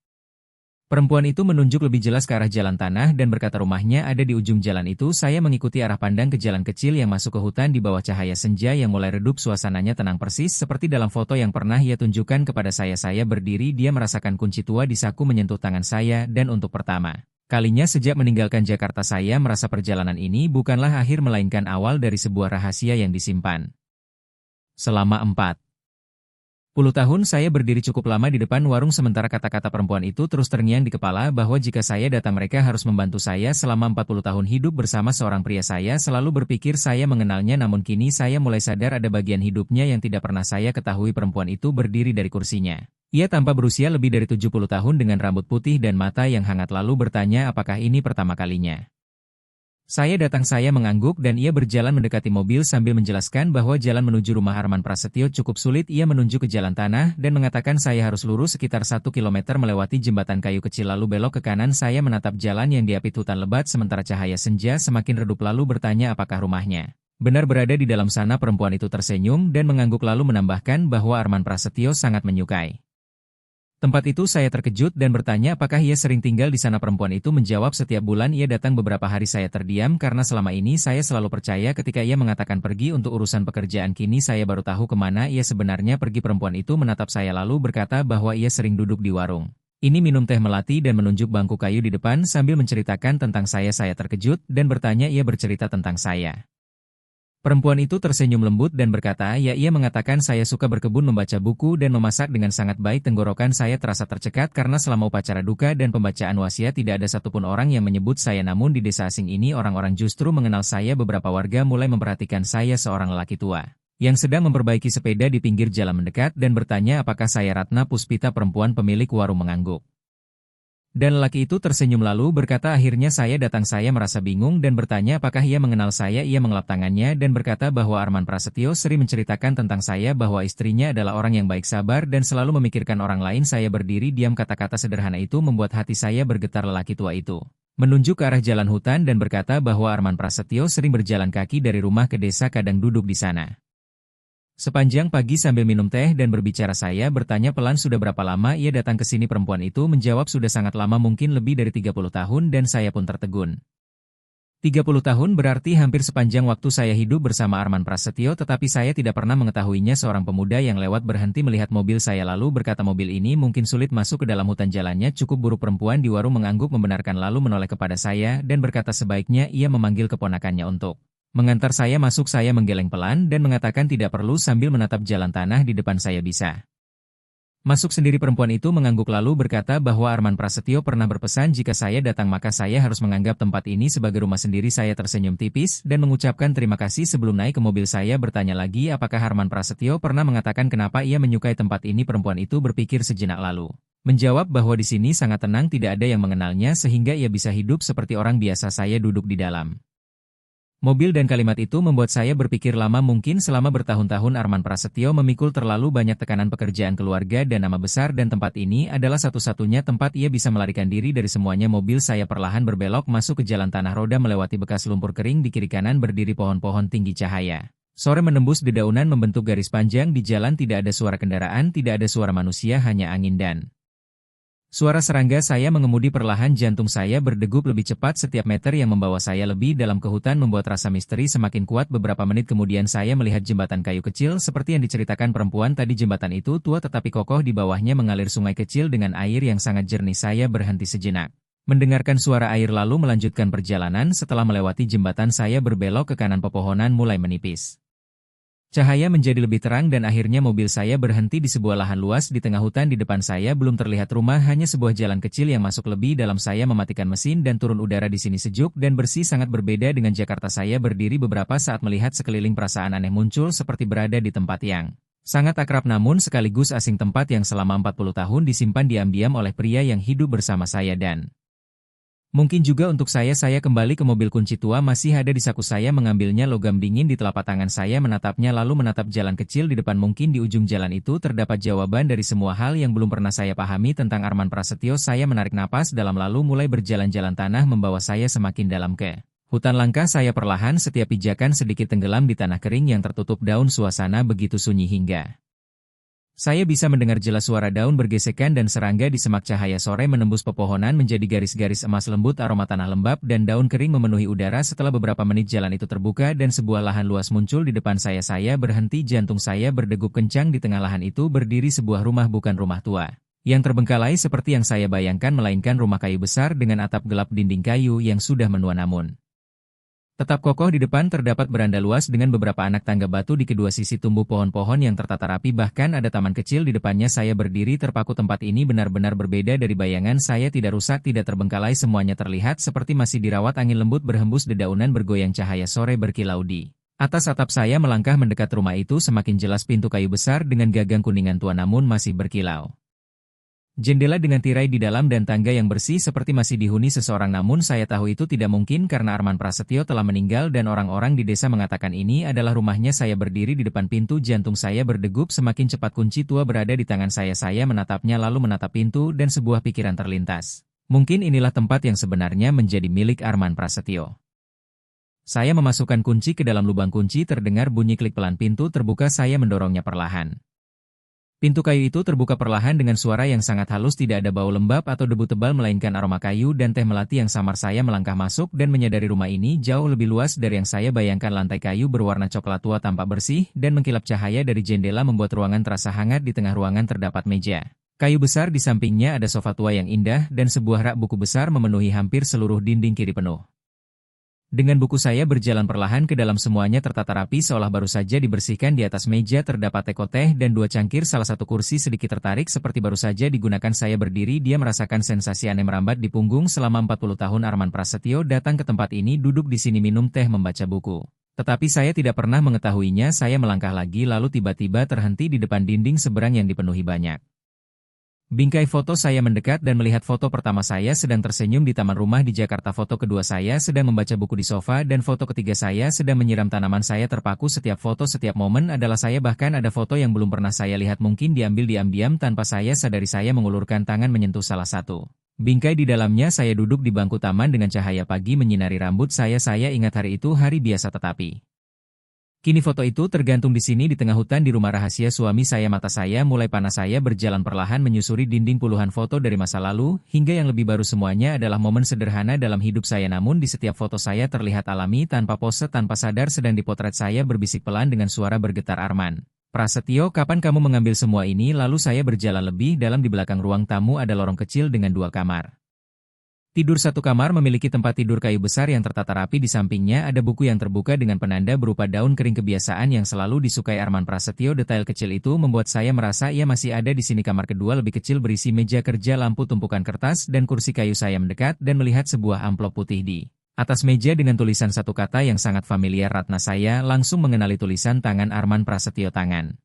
Perempuan itu menunjuk lebih jelas ke arah jalan tanah dan berkata rumahnya ada di ujung jalan itu. Saya mengikuti arah pandang ke jalan kecil yang masuk ke hutan di bawah cahaya senja yang mulai redup. Suasananya tenang persis seperti dalam foto yang pernah ia tunjukkan kepada saya. Saya berdiri, dia merasakan kunci tua di saku menyentuh tangan saya dan untuk pertama Kalinya sejak meninggalkan Jakarta saya merasa perjalanan ini bukanlah akhir melainkan awal dari sebuah rahasia yang disimpan. Selama 40 tahun saya berdiri cukup lama di depan warung sementara kata-kata perempuan itu terus terngiang di kepala bahwa jika saya datang mereka harus membantu saya selama 40 tahun hidup bersama seorang pria. Saya selalu berpikir saya mengenalnya, namun kini saya mulai sadar ada bagian hidupnya yang tidak pernah saya ketahui. Perempuan itu berdiri dari kursinya. Ia tampak berusia lebih dari 70 tahun dengan rambut putih dan mata yang hangat, lalu bertanya apakah ini pertama kalinya. Saya mengangguk dan ia berjalan mendekati mobil sambil menjelaskan bahwa jalan menuju rumah Arman Prasetyo cukup sulit. Ia menunjuk ke jalan tanah dan mengatakan saya harus lurus sekitar 1 kilometer melewati jembatan kayu kecil lalu belok ke kanan. Saya menatap jalan yang diapit hutan lebat sementara cahaya senja semakin redup lalu bertanya apakah rumahnya benar berada di dalam sana. Perempuan itu tersenyum dan mengangguk lalu menambahkan bahwa Arman Prasetyo sangat menyukai tempat itu. Saya terkejut dan bertanya apakah ia sering tinggal di sana. Perempuan itu menjawab setiap bulan ia datang beberapa hari. Saya terdiam karena selama ini saya selalu percaya ketika ia mengatakan pergi untuk urusan pekerjaan. Kini saya baru tahu kemana ia sebenarnya pergi. Perempuan itu menatap saya lalu berkata bahwa ia sering duduk di warung ini minum teh melati dan menunjuk bangku kayu di depan sambil menceritakan tentang saya. Saya terkejut dan bertanya ia bercerita tentang saya. Perempuan itu tersenyum lembut dan berkata, ya, ia mengatakan saya suka berkebun, membaca buku, dan memasak dengan sangat baik. Tenggorokan saya terasa tercekat karena selama upacara duka dan pembacaan wasiat tidak ada satupun orang yang menyebut saya. Namun di desa asing ini orang-orang justru mengenal saya. Beberapa warga mulai memperhatikan saya. Seorang lelaki tua yang sedang memperbaiki sepeda di pinggir jalan mendekat dan bertanya apakah saya Ratna Puspita. Perempuan pemilik warung mengangguk. Dan lelaki itu tersenyum lalu berkata akhirnya saya datang. Saya merasa bingung dan bertanya apakah ia mengenal saya. Ia mengelap tangannya dan berkata bahwa Arman Prasetyo sering menceritakan tentang saya bahwa istrinya adalah orang yang baik, sabar, dan selalu memikirkan orang lain. Saya berdiri diam. Kata-kata sederhana itu membuat hati saya bergetar. Lelaki tua itu menunjuk ke arah jalan hutan dan berkata bahwa Arman Prasetyo sering berjalan kaki dari rumah ke desa, kadang duduk di sana sepanjang pagi sambil minum teh dan berbicara. Saya bertanya pelan sudah berapa lama ia datang ke sini. Perempuan itu menjawab sudah sangat lama, mungkin lebih dari 30 tahun, dan saya pun tertegun. 30 tahun berarti hampir sepanjang waktu saya hidup bersama Arman Prasetyo, tetapi saya tidak pernah mengetahuinya. Seorang pemuda yang lewat berhenti melihat mobil saya lalu berkata mobil ini mungkin sulit masuk ke dalam hutan, jalannya cukup buruk. Perempuan di warung mengangguk membenarkan lalu menoleh kepada saya dan berkata sebaiknya ia memanggil keponakannya untuk mengantar saya masuk. Saya menggeleng pelan dan mengatakan tidak perlu sambil menatap jalan tanah di depan. Saya bisa masuk sendiri. Perempuan itu mengangguk lalu berkata bahwa Arman Prasetyo pernah berpesan jika saya datang maka saya harus menganggap tempat ini sebagai rumah sendiri. Saya tersenyum tipis dan mengucapkan terima kasih sebelum naik ke mobil. Saya bertanya lagi apakah Arman Prasetyo pernah mengatakan kenapa ia menyukai tempat ini. Perempuan itu berpikir sejenak lalu menjawab bahwa di sini sangat tenang, tidak ada yang mengenalnya sehingga ia bisa hidup seperti orang biasa. Saya duduk di dalam mobil dan kalimat itu membuat saya berpikir lama. Mungkin selama bertahun-tahun Arman Prasetyo memikul terlalu banyak tekanan pekerjaan, keluarga, dan nama besar, dan tempat ini adalah satu-satunya tempat ia bisa melarikan diri dari semuanya. Mobil saya perlahan berbelok masuk ke jalan tanah roda melewati bekas lumpur kering. Di kiri kanan berdiri pohon-pohon tinggi. Cahaya sore menembus dedaunan membentuk garis panjang di jalan. Tidak ada suara kendaraan, tidak ada suara manusia, hanya angin dan suara serangga. Saya mengemudi perlahan, jantung saya berdegup lebih cepat. Setiap meter yang membawa saya lebih dalam ke hutan membuat rasa misteri semakin kuat. Beberapa menit kemudian saya melihat jembatan kayu kecil seperti yang diceritakan perempuan tadi. Jembatan itu tua tetapi kokoh, di bawahnya mengalir sungai kecil dengan air yang sangat jernih. Saya berhenti sejenak mendengarkan suara air lalu melanjutkan perjalanan. Setelah melewati jembatan saya berbelok ke kanan, pepohonan mulai menipis. Cahaya menjadi lebih terang dan akhirnya mobil saya berhenti di sebuah lahan luas di tengah hutan. Di depan saya belum terlihat rumah, hanya sebuah jalan kecil yang masuk lebih dalam. Saya mematikan mesin dan turun. Udara di sini sejuk dan bersih, sangat berbeda dengan Jakarta. Saya berdiri beberapa saat melihat sekeliling. Perasaan aneh muncul seperti berada di tempat yang sangat akrab namun sekaligus asing. Tempat yang selama 40 tahun disimpan diam-diam oleh pria yang hidup bersama saya dan mungkin juga untuk saya. Saya kembali ke mobil, kunci tua masih ada di saku. Saya mengambilnya, logam dingin di telapak tangan. Saya menatapnya lalu menatap jalan kecil di depan. Mungkin di ujung jalan itu terdapat jawaban dari semua hal yang belum pernah saya pahami tentang Arman Prasetyo. Saya menarik napas dalam lalu mulai berjalan. Jalan tanah membawa saya semakin dalam ke hutan. Langkah saya perlahan, setiap pijakan sedikit tenggelam di tanah kering yang tertutup daun. Suasana begitu sunyi hingga saya bisa mendengar jelas suara daun bergesekan dan serangga di semak. Cahaya sore menembus pepohonan menjadi garis-garis emas lembut. Aroma tanah lembab dan daun kering memenuhi udara. Setelah beberapa menit jalan itu terbuka dan sebuah lahan luas muncul di depan saya. Saya berhenti, jantung saya berdegup kencang. Di tengah lahan itu berdiri sebuah rumah, bukan rumah tua yang terbengkalai seperti yang saya bayangkan, melainkan rumah kayu besar dengan atap gelap, dinding kayu yang sudah menua namun tetap kokoh. Di depan terdapat beranda luas dengan beberapa anak tangga batu, di kedua sisi tumbuh pohon-pohon yang tertata rapi, bahkan ada taman kecil di depannya. Saya berdiri terpaku, tempat ini benar-benar berbeda dari bayangan saya, tidak rusak, tidak terbengkalai, semuanya terlihat seperti masih dirawat. Angin lembut berhembus, dedaunan bergoyang, cahaya sore berkilau di atas atap. Saya melangkah mendekat rumah itu, semakin jelas pintu kayu besar dengan gagang kuningan tua namun masih berkilau. Jendela dengan tirai di dalam dan tangga yang bersih seperti masih dihuni seseorang, namun saya tahu itu tidak mungkin karena Arman Prasetyo telah meninggal dan orang-orang di desa mengatakan ini adalah rumahnya. Saya berdiri di depan pintu, jantung saya berdegup semakin cepat. Kunci tua berada di tangan saya menatapnya lalu menatap pintu dan sebuah pikiran terlintas. Mungkin inilah tempat yang sebenarnya menjadi milik Arman Prasetyo. Saya memasukkan kunci ke dalam lubang kunci, terdengar bunyi klik, pelan pintu terbuka, saya mendorongnya perlahan. Pintu kayu itu terbuka perlahan dengan suara yang sangat halus, tidak ada bau lembab atau debu tebal melainkan aroma kayu dan teh melati yang samar. Saya melangkah masuk dan menyadari rumah ini jauh lebih luas dari yang saya bayangkan. Lantai kayu berwarna coklat tua tampak bersih dan mengkilap, cahaya dari jendela membuat ruangan terasa hangat. Di tengah ruangan terdapat meja kayu besar, di sampingnya ada sofa tua yang indah dan sebuah rak buku besar memenuhi hampir seluruh dinding kiri penuh. Dengan buku saya berjalan perlahan ke dalam, semuanya tertata rapi seolah baru saja dibersihkan. Di atas meja terdapat teko teh dan dua cangkir, salah satu kursi sedikit tertarik seperti baru saja digunakan. Saya berdiri, dia merasakan sensasi aneh merambat di punggung. Selama 40 tahun Arman Prasetyo datang ke tempat ini, duduk di sini, minum teh, membaca buku. Tetapi saya tidak pernah mengetahuinya. Saya melangkah lagi lalu tiba-tiba terhenti di depan dinding seberang yang dipenuhi banyak bingkai foto. Saya mendekat dan melihat foto pertama saya sedang tersenyum di taman rumah di Jakarta. Foto kedua saya sedang membaca buku di sofa dan foto ketiga saya sedang menyiram tanaman. Saya terpaku, setiap foto, setiap momen adalah saya. Bahkan ada foto yang belum pernah saya lihat, mungkin diambil diam-diam tanpa saya sadari. Saya mengulurkan tangan menyentuh salah satu bingkai di dalamnya. Saya duduk di bangku taman dengan cahaya pagi menyinari rambut saya. Saya ingat hari itu hari biasa, tetapi kini foto itu tergantung di sini di tengah hutan di rumah rahasia suami saya. Mata saya mulai panas, saya berjalan perlahan menyusuri dinding puluhan foto dari masa lalu, hingga yang lebih baru. Semuanya adalah momen sederhana dalam hidup saya, namun di setiap foto saya terlihat alami, tanpa pose, tanpa sadar sedang dipotret. Saya berbisik pelan dengan suara bergetar, "Arman Prasetyo, kapan kamu mengambil semua ini?" Lalu saya berjalan lebih dalam. Di belakang ruang tamu ada lorong kecil dengan dua kamar tidur. Satu kamar memiliki tempat tidur kayu besar yang tertata rapi, di sampingnya ada buku yang terbuka dengan penanda berupa daun kering, kebiasaan yang selalu disukai Arman Prasetyo. Detail kecil itu membuat saya merasa ia masih ada di sini. Kamar kedua lebih kecil, berisi meja kerja, lampu, tumpukan kertas, dan kursi kayu. Saya mendekat dan melihat sebuah amplop putih di atas meja dengan tulisan satu kata yang sangat familiar, Ratna. Saya langsung mengenali tulisan tangan Arman Prasetyo. Tangan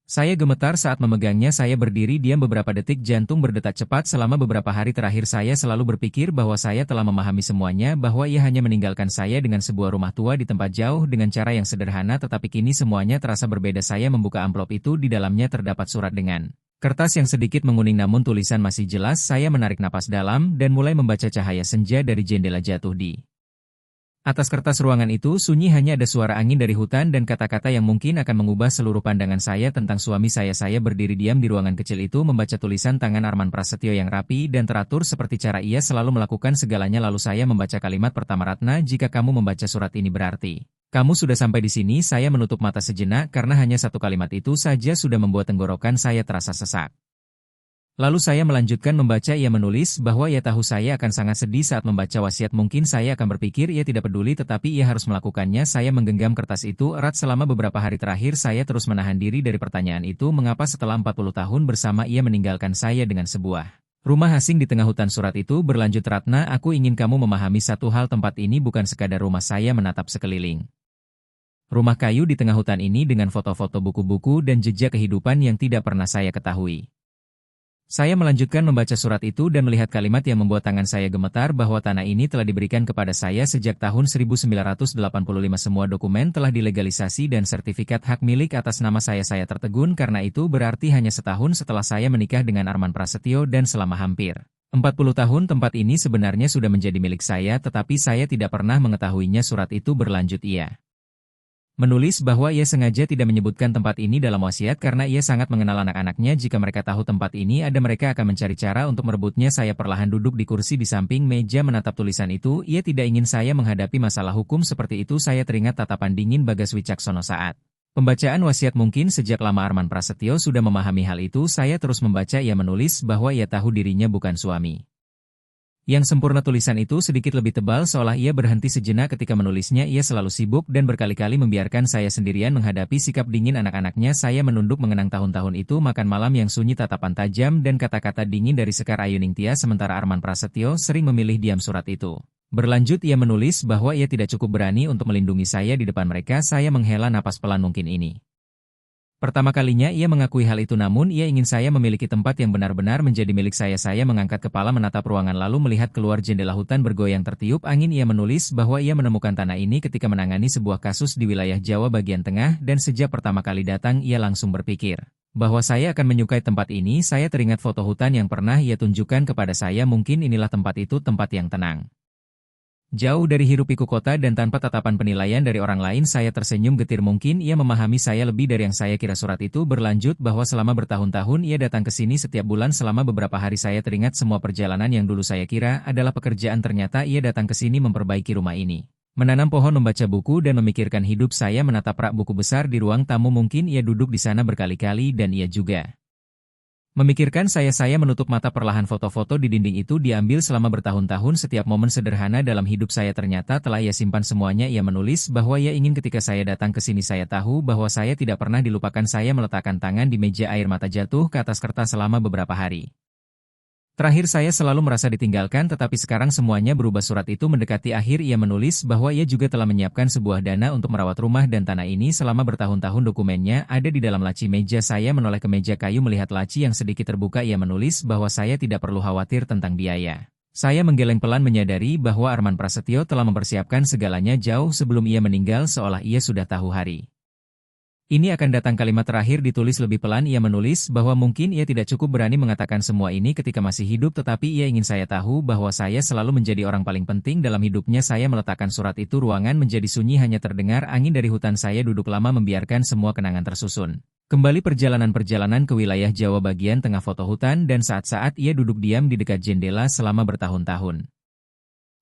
saya gemetar saat memegangnya. Saya berdiri diam beberapa detik, jantung berdetak cepat. Selama beberapa hari terakhir saya selalu berpikir bahwa saya telah memahami semuanya, bahwa ia hanya meninggalkan saya dengan sebuah rumah tua di tempat jauh dengan cara yang sederhana, tetapi kini semuanya terasa berbeda. Saya membuka amplop itu, di dalamnya terdapat surat dengan kertas yang sedikit menguning namun tulisan masih jelas. Saya menarik napas dalam dan mulai membaca. Cahaya senja dari jendela jatuh di atas kertas. Ruangan itu sunyi, hanya ada suara angin dari hutan dan kata-kata yang mungkin akan mengubah seluruh pandangan saya tentang suami saya. Saya berdiri diam di ruangan kecil itu, membaca tulisan tangan Arman Prasetyo yang rapi dan teratur seperti cara ia selalu melakukan segalanya. Lalu saya membaca kalimat pertama, "Ratna, jika kamu membaca surat ini berarti kamu sudah sampai di sini." Saya menutup mata sejenak karena hanya satu kalimat itu saja sudah membuat tenggorokan saya terasa sesak. Lalu saya melanjutkan membaca. Ia menulis bahwa ia tahu saya akan sangat sedih saat membaca wasiat. Mungkin saya akan berpikir ia tidak peduli, tetapi ia harus melakukannya. Saya menggenggam kertas itu erat. Selama beberapa hari terakhir saya terus menahan diri dari pertanyaan itu, mengapa setelah 40 tahun bersama ia meninggalkan saya dengan sebuah rumah asing di tengah hutan. Surat itu berlanjut, "Ratna, aku ingin kamu memahami satu hal, tempat ini bukan sekadar rumah." Saya menatap sekeliling. Rumah kayu di tengah hutan ini dengan foto-foto, buku-buku, dan jejak kehidupan yang tidak pernah saya ketahui. Saya melanjutkan membaca surat itu dan melihat kalimat yang membuat tangan saya gemetar, bahwa tanah ini telah diberikan kepada saya sejak tahun 1985. Semua dokumen telah dilegalisasi dan sertifikat hak milik atas nama saya. Saya tertegun karena itu berarti hanya setahun setelah saya menikah dengan Arman Prasetyo dan selama hampir 40 tahun tempat ini sebenarnya sudah menjadi milik saya, tetapi saya tidak pernah mengetahuinya. Surat itu berlanjut, ia menulis bahwa ia sengaja tidak menyebutkan tempat ini dalam wasiat karena ia sangat mengenal anak-anaknya. Jika mereka tahu tempat ini ada, mereka akan mencari cara untuk merebutnya. Saya perlahan duduk di kursi di samping meja menatap tulisan itu. Ia tidak ingin saya menghadapi masalah hukum seperti itu. Saya teringat tatapan dingin Bagas Wicaksono saat Pembacaan wasiat mungkin sejak lama Arman Prasetyo sudah memahami hal itu. Saya terus membaca. Ia menulis bahwa ia tahu dirinya bukan suami yang sempurna. Tulisan itu sedikit lebih tebal seolah ia berhenti sejenak ketika menulisnya. Ia selalu sibuk dan berkali-kali membiarkan saya sendirian menghadapi sikap dingin anak-anaknya. Saya menunduk mengenang tahun-tahun itu, makan malam yang sunyi, tatapan tajam dan kata-kata dingin dari Sekar Ayuningtyas. Sementara Arman Prasetyo sering memilih diam. Surat itu berlanjut. Ia menulis bahwa ia tidak cukup berani untuk melindungi saya di depan mereka. Saya menghela napas pelan. Mungkin ini pertama kalinya ia mengakui hal itu, namun ia ingin saya memiliki tempat yang benar-benar menjadi milik saya. Saya mengangkat kepala menatap ruangan lalu melihat keluar jendela hutan bergoyang tertiup angin. Ia menulis bahwa ia menemukan tanah ini ketika menangani sebuah kasus di wilayah Jawa bagian tengah, dan sejak pertama kali datang ia langsung berpikir bahwa saya akan menyukai tempat ini. Saya teringat foto hutan yang pernah ia tunjukkan kepada saya. Mungkin inilah tempat itu, tempat yang tenang, jauh dari hiruk-pikuk kota dan tanpa tatapan penilaian dari orang lain. Saya tersenyum getir. Mungkin ia memahami saya lebih dari yang saya kira. Surat itu berlanjut bahwa selama bertahun-tahun ia datang ke sini setiap bulan selama beberapa hari. Saya teringat semua perjalanan yang dulu saya kira adalah pekerjaan. Ternyata ia datang ke sini memperbaiki rumah ini, menanam pohon, membaca buku, dan memikirkan hidup. Saya menatap rak buku besar di ruang tamu. Mungkin ia duduk di sana berkali-kali dan ia juga memikirkan saya. Saya menutup mata. Perlahan foto-foto di dinding itu diambil selama bertahun-tahun. Setiap momen sederhana dalam hidup saya ternyata telah ia simpan semuanya. Ia menulis bahwa ia ingin ketika saya datang ke sini saya tahu bahwa saya tidak pernah dilupakan. Saya meletakkan tangan di meja, air mata jatuh ke atas kertas. Selama beberapa hari terakhir saya selalu merasa ditinggalkan, tetapi sekarang semuanya berubah. Surat itu mendekati akhir. Ia menulis bahwa ia juga telah menyiapkan sebuah dana untuk merawat rumah dan tanah ini selama bertahun-tahun. Dokumennya ada di dalam laci meja. Saya menoleh ke meja kayu melihat laci yang sedikit terbuka. Ia menulis bahwa saya tidak perlu khawatir tentang biaya. Saya menggeleng pelan menyadari bahwa Arman Prasetyo telah mempersiapkan segalanya jauh sebelum ia meninggal, seolah ia sudah tahu hari ini akan datang. Kalimat terakhir ditulis lebih pelan. Ia menulis bahwa mungkin ia tidak cukup berani mengatakan semua ini ketika masih hidup, tetapi ia ingin saya tahu bahwa saya selalu menjadi orang paling penting dalam hidupnya. Saya meletakkan surat itu. Ruangan menjadi sunyi, hanya terdengar angin dari hutan. Saya duduk lama membiarkan semua kenangan tersusun kembali. Perjalanan-perjalanan ke wilayah Jawa bagian tengah, foto hutan, dan saat-saat ia duduk diam di dekat jendela selama bertahun-tahun.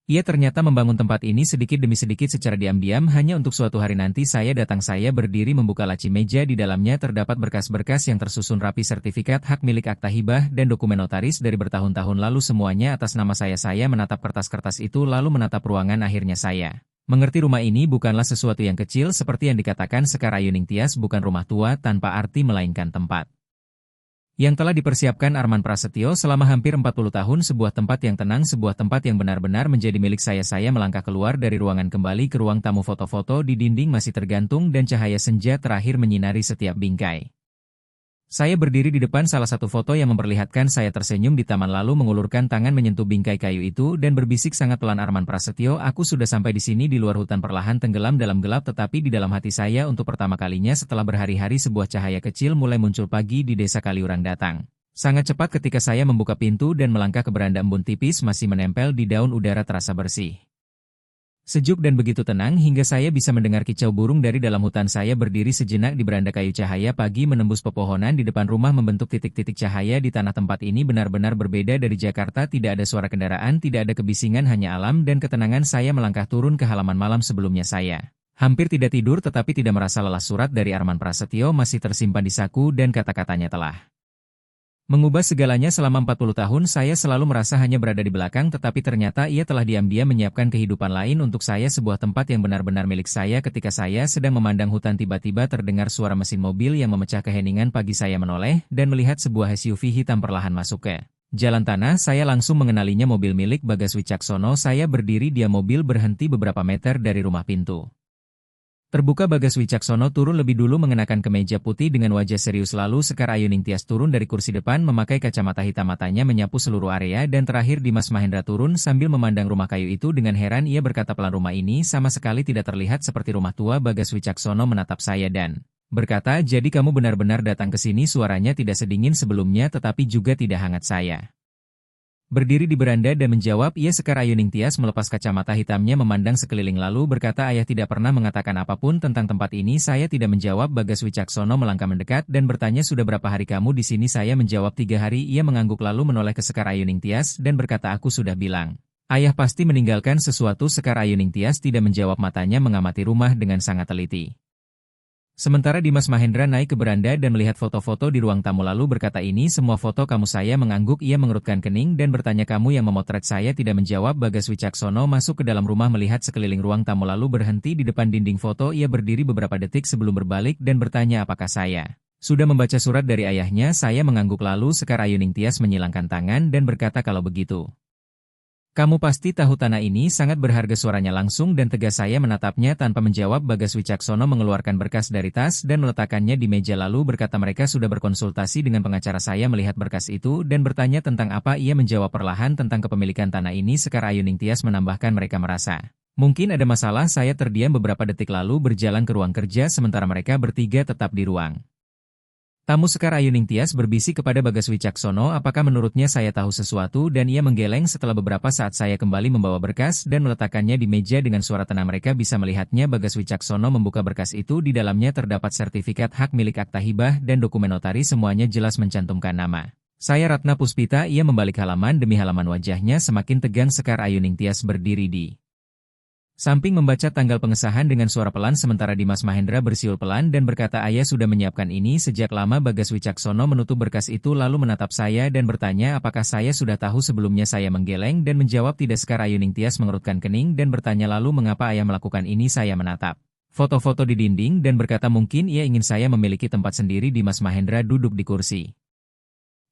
Ia ternyata membangun tempat ini sedikit demi sedikit secara diam-diam hanya untuk suatu hari nanti saya datang. Saya berdiri membuka laci meja. Di dalamnya terdapat berkas-berkas yang tersusun rapi, sertifikat hak milik, akta hibah, dan dokumen notaris dari bertahun-tahun lalu, semuanya atas nama saya. Saya menatap kertas-kertas itu lalu menatap ruangan. Akhirnya saya mengerti rumah ini bukanlah sesuatu yang kecil seperti yang dikatakan Sekar Ayuningtyas. Bukan rumah tua tanpa arti, melainkan tempat yang telah dipersiapkan Arman Prasetyo selama hampir 40 tahun. Sebuah tempat yang tenang, sebuah tempat yang benar-benar menjadi milik saya. Saya melangkah keluar dari ruangan kembali ke ruang tamu. Foto-foto di dinding masih tergantung dan cahaya senja terakhir menyinari setiap bingkai. Saya berdiri di depan salah satu foto yang memperlihatkan saya tersenyum di taman lalu mengulurkan tangan menyentuh bingkai kayu itu dan berbisik sangat pelan, "Arman Prasetyo, aku sudah sampai di sini." Di luar hutan perlahan tenggelam dalam gelap, tetapi di dalam hati saya untuk pertama kalinya setelah berhari-hari sebuah cahaya kecil mulai muncul. Pagi di desa Kaliurang datang sangat cepat ketika saya membuka pintu dan melangkah ke beranda. Embun tipis masih menempel di daun, udara terasa bersih, sejuk dan begitu tenang hingga saya bisa mendengar kicau burung dari dalam hutan. Saya berdiri sejenak di beranda kayu. Cahaya pagi menembus pepohonan di depan rumah membentuk titik-titik cahaya di tanah. Tempat ini benar-benar berbeda dari Jakarta. Tidak ada suara kendaraan, tidak ada kebisingan, hanya alam dan ketenangan. Saya melangkah turun ke halaman. Malam sebelumnya saya hampir tidak tidur tetapi tidak merasa lelah. Surat dari Arman Prasetyo masih tersimpan di saku dan kata-katanya telah mengubah segalanya. Selama 40 tahun saya selalu merasa hanya berada di belakang, tetapi ternyata ia telah diam-diam menyiapkan kehidupan lain untuk saya, sebuah tempat yang benar-benar milik saya. Ketika saya sedang memandang hutan, tiba-tiba terdengar suara mesin mobil yang memecah keheningan pagi. Saya menoleh dan melihat sebuah SUV hitam perlahan masuk ke jalan tanah. Saya langsung mengenalinya, mobil milik Bagas Wicaksono. Saya berdiri, dia mobil berhenti beberapa meter dari rumah. Pintu terbuka. Bagas Wicaksono turun lebih dulu mengenakan kemeja putih dengan wajah serius. Lalu Sekar Ayuningtyas turun dari kursi depan memakai kacamata hitam. Matanya menyapu seluruh area dan terakhir Dimas Mahendra turun sambil memandang rumah kayu itu dengan heran. Ia berkata pelan, "Rumah ini sama sekali tidak terlihat seperti rumah tua." Bagas Wicaksono menatap saya dan berkata, "Jadi kamu benar-benar datang ke sini?" Suaranya tidak sedingin sebelumnya tetapi juga tidak hangat. Saya berdiri di beranda dan menjawab, "Iya." Sekar Ayuningtyas melepas kacamata hitamnya memandang sekeliling lalu berkata, "Ayah tidak pernah mengatakan apapun tentang tempat ini." Saya tidak menjawab. Bagas Wicaksono melangkah mendekat dan bertanya, "Sudah berapa hari kamu di sini?" Saya menjawab, 3 hari. Ia mengangguk lalu menoleh ke Sekar Ayuningtyas dan berkata, "Aku sudah bilang ayah pasti meninggalkan sesuatu." Sekar Ayuningtyas tidak menjawab, matanya mengamati rumah dengan sangat teliti. Sementara Dimas Mahendra naik ke beranda dan melihat foto-foto di ruang tamu lalu berkata, "Ini semua foto kamu?" Saya mengangguk, ia mengerutkan kening dan bertanya, "Kamu yang memotret saya?" Tidak menjawab. Bagas Wicaksono masuk ke dalam rumah melihat sekeliling ruang tamu lalu berhenti di depan dinding foto. Ia berdiri beberapa detik sebelum berbalik dan bertanya, "Apakah saya sudah membaca surat dari ayahnya?" Saya mengangguk lalu Sekar Ayuningtyas menyilangkan tangan dan berkata, "Kalau begitu, kamu pasti tahu tanah ini sangat berharga." Suaranya langsung dan tegas. Saya menatapnya tanpa menjawab. Bagas Wicaksono mengeluarkan berkas dari tas dan meletakkannya di meja lalu berkata, "Mereka sudah berkonsultasi dengan pengacara." Saya melihat berkas itu dan bertanya tentang apa. Ia menjawab perlahan tentang kepemilikan tanah ini. Sekar Ayuningtyas menambahkan, "Mereka merasa mungkin ada masalah." Saya terdiam beberapa detik lalu berjalan ke ruang kerja sementara mereka bertiga tetap di ruang tamu. Sekar Ayuningtyas berbisik kepada Bagas Wicaksono apakah menurutnya saya tahu sesuatu dan ia menggeleng. Setelah beberapa saat saya kembali membawa berkas dan meletakkannya di meja dengan suara tenang. Mereka bisa melihatnya. Bagas Wicaksono membuka berkas itu. Di dalamnya terdapat sertifikat hak milik, akta hibah, dan dokumen notaris. Semuanya jelas mencantumkan nama saya, Ratna Puspita. Ia membalik halaman demi halaman, wajahnya semakin tegang. Sekar Ayuningtyas berdiri di samping membaca tanggal pengesahan dengan suara pelan sementara Dimas Mahendra bersiul pelan dan berkata, "Ayah sudah menyiapkan ini sejak lama." Bagas Wicaksono menutup berkas itu lalu menatap saya dan bertanya, "Apakah saya sudah tahu sebelumnya?" Saya menggeleng dan menjawab, "Tidak." Sekar Ayuningtyas mengerutkan kening dan bertanya, "Lalu mengapa ayah melakukan ini?" Saya menatap foto-foto di dinding dan berkata, "Mungkin ia ingin saya memiliki tempat sendiri." Dimas Mahendra duduk di kursi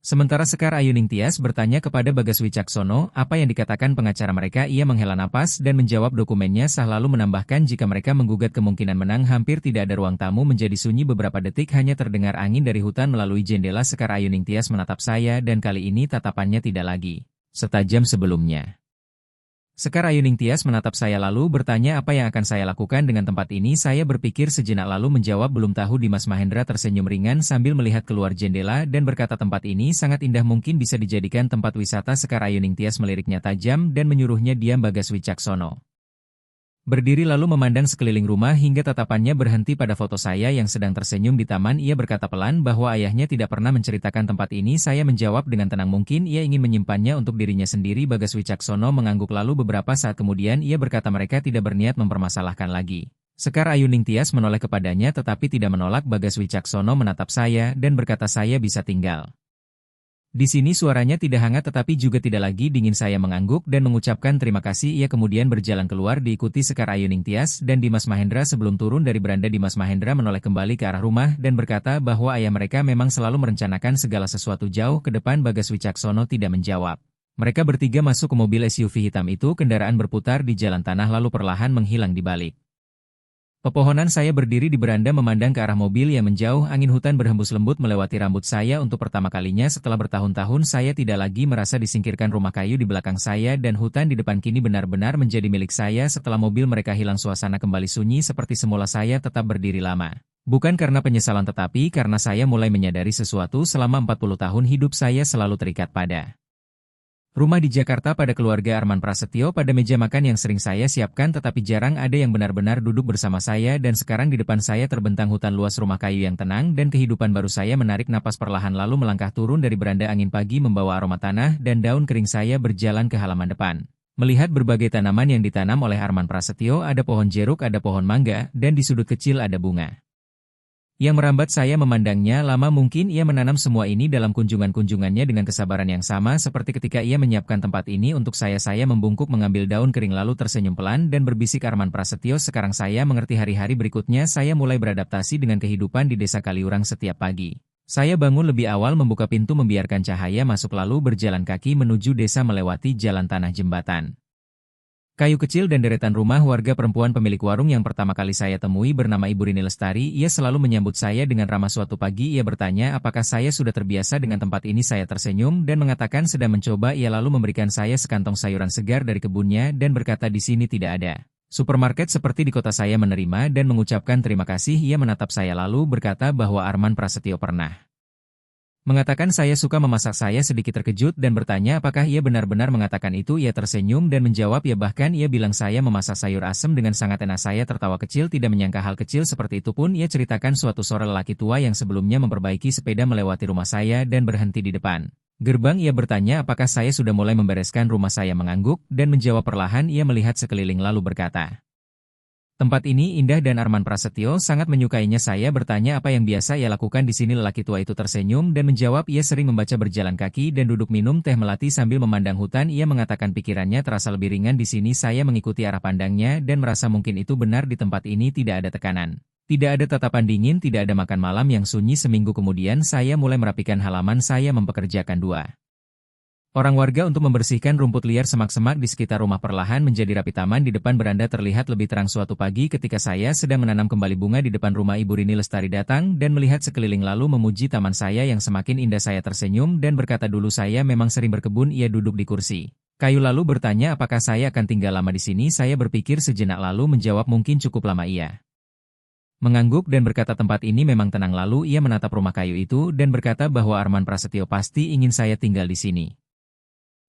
sementara Sekar Ayuningtyas bertanya kepada Bagas Wicaksono, "Apa yang dikatakan pengacara mereka?" Ia menghela napas dan menjawab, "Dokumennya sah." Lalu menambahkan, "Jika mereka menggugat kemungkinan menang." Hampir tidak ada. Ruang tamu menjadi sunyi beberapa detik, hanya terdengar angin dari hutan melalui jendela. Sekar Ayuningtyas menatap saya dan kali ini tatapannya tidak lagi setajam sebelumnya. Sekar Ayuningtyas menatap saya lalu bertanya, "Apa yang akan saya lakukan dengan tempat ini?" Saya berpikir sejenak lalu menjawab, "Belum tahu." Dimas Mahendra tersenyum ringan sambil melihat keluar jendela dan berkata, "Tempat ini sangat indah, mungkin bisa dijadikan tempat wisata." Sekar Ayuningtyas meliriknya tajam dan menyuruhnya diam. Bagas Wicaksono berdiri lalu memandang sekeliling rumah hingga tatapannya berhenti pada foto saya yang sedang tersenyum di taman. Ia berkata pelan bahwa ayahnya tidak pernah menceritakan tempat ini. Saya menjawab dengan tenang, "Mungkin ia ingin menyimpannya untuk dirinya sendiri." Bagas Wicaksono mengangguk lalu beberapa saat kemudian ia berkata, "Mereka tidak berniat mempermasalahkan lagi." Sekar Ayuningtyas menoleh kepadanya tetapi tidak menolak. Bagas Wicaksono menatap saya dan berkata, "Saya bisa tinggal di sini." Suaranya tidak hangat tetapi juga tidak lagi dingin. Saya mengangguk dan mengucapkan terima kasih. Ia kemudian berjalan keluar diikuti Sekar Ayuningtyas dan Dimas Mahendra. Sebelum turun dari beranda, Dimas Mahendra menoleh kembali ke arah rumah dan berkata bahwa ayah mereka memang selalu merencanakan segala sesuatu jauh ke depan. Bagas Wicaksono tidak menjawab. Mereka bertiga masuk ke mobil SUV hitam itu. Kendaraan berputar di jalan tanah lalu perlahan menghilang di balik pepohonan. Saya berdiri di beranda memandang ke arah mobil yang menjauh. Angin hutan berhembus lembut melewati rambut saya. Untuk pertama kalinya setelah bertahun-tahun saya tidak lagi merasa disingkirkan. Rumah kayu di belakang saya dan hutan di depan kini benar-benar menjadi milik saya. Setelah mobil mereka hilang suasana kembali sunyi seperti semula. Saya tetap berdiri lama. Bukan karena penyesalan tetapi karena saya mulai menyadari sesuatu. Selama 40 tahun hidup saya selalu terikat pada rumah di Jakarta, pada keluarga Arman Prasetyo, pada meja makan yang sering saya siapkan tetapi jarang ada yang benar-benar duduk bersama saya. Dan sekarang di depan saya terbentang hutan luas, rumah kayu yang tenang, dan kehidupan baru. Saya menarik napas perlahan lalu melangkah turun dari beranda. Angin pagi membawa aroma tanah dan daun kering. Saya berjalan ke halaman depan, melihat berbagai tanaman yang ditanam oleh Arman Prasetyo. Ada pohon jeruk, ada pohon mangga, dan di sudut kecil ada bunga yang merambat. Saya memandangnya lama. Mungkin ia menanam semua ini dalam kunjungan-kunjungannya dengan kesabaran yang sama seperti ketika ia menyiapkan tempat ini untuk saya. Saya membungkuk mengambil daun kering lalu tersenyum pelan dan berbisik, "Arman Prasetyo, sekarang saya mengerti." Hari-hari berikutnya saya mulai beradaptasi dengan kehidupan di desa Kaliurang. Setiap pagi saya bangun lebih awal, membuka pintu, membiarkan cahaya masuk lalu berjalan kaki menuju desa melewati jalan tanah, jembatan kayu kecil, dan deretan rumah warga. Perempuan pemilik warung yang pertama kali saya temui bernama Ibu Rini Lestari. Ia selalu menyambut saya dengan ramah. Suatu pagi ia bertanya apakah saya sudah terbiasa dengan tempat ini. Saya tersenyum dan mengatakan sedang mencoba. Ia lalu memberikan saya sekantong sayuran segar dari kebunnya dan berkata, "Di sini tidak ada supermarket seperti di kota." Saya menerima dan mengucapkan terima kasih. Ia menatap saya lalu berkata bahwa Arman Prasetyo pernah mengatakan saya suka memasak. Saya sedikit terkejut dan bertanya apakah ia benar-benar mengatakan itu. Ia tersenyum dan menjawab ya, bahkan ia bilang saya memasak sayur asem dengan sangat enak. Saya tertawa kecil, tidak menyangka hal kecil seperti itu pun ia ceritakan. Suatu sore lelaki tua yang sebelumnya memperbaiki sepeda melewati rumah saya dan berhenti di depan gerbang. Ia bertanya apakah saya sudah mulai membereskan rumah. Saya mengangguk dan menjawab perlahan. Ia melihat sekeliling lalu berkata, Tempat ini indah dan Arman Prasetyo sangat menyukainya. Saya bertanya apa yang biasa ia lakukan di sini. Lelaki tua itu tersenyum dan menjawab ia sering membaca, berjalan kaki, dan duduk minum teh melati sambil memandang hutan. Ia mengatakan pikirannya terasa lebih ringan di sini. Saya mengikuti arah pandangnya dan merasa mungkin itu benar, di tempat ini tidak ada tekanan. Tidak ada tatapan dingin, tidak ada makan malam yang sunyi. Seminggu kemudian saya mulai merapikan halaman. Saya mempekerjakan 2 orang warga untuk membersihkan rumput liar. Semak-semak di sekitar rumah perlahan menjadi rapi. Taman di depan beranda terlihat lebih terang. Suatu pagi ketika saya sedang menanam kembali bunga di depan rumah, Ibu Rini Lestari datang dan melihat sekeliling lalu memuji taman saya yang semakin indah. Saya tersenyum dan berkata, dulu saya memang sering berkebun. Ia duduk di kursi kayu lalu bertanya apakah saya akan tinggal lama di sini. Saya berpikir sejenak lalu menjawab mungkin cukup lama. Ia mengangguk dan berkata tempat ini memang tenang. Lalu ia menatap rumah kayu itu dan berkata bahwa Arman Prasetyo pasti ingin saya tinggal di sini.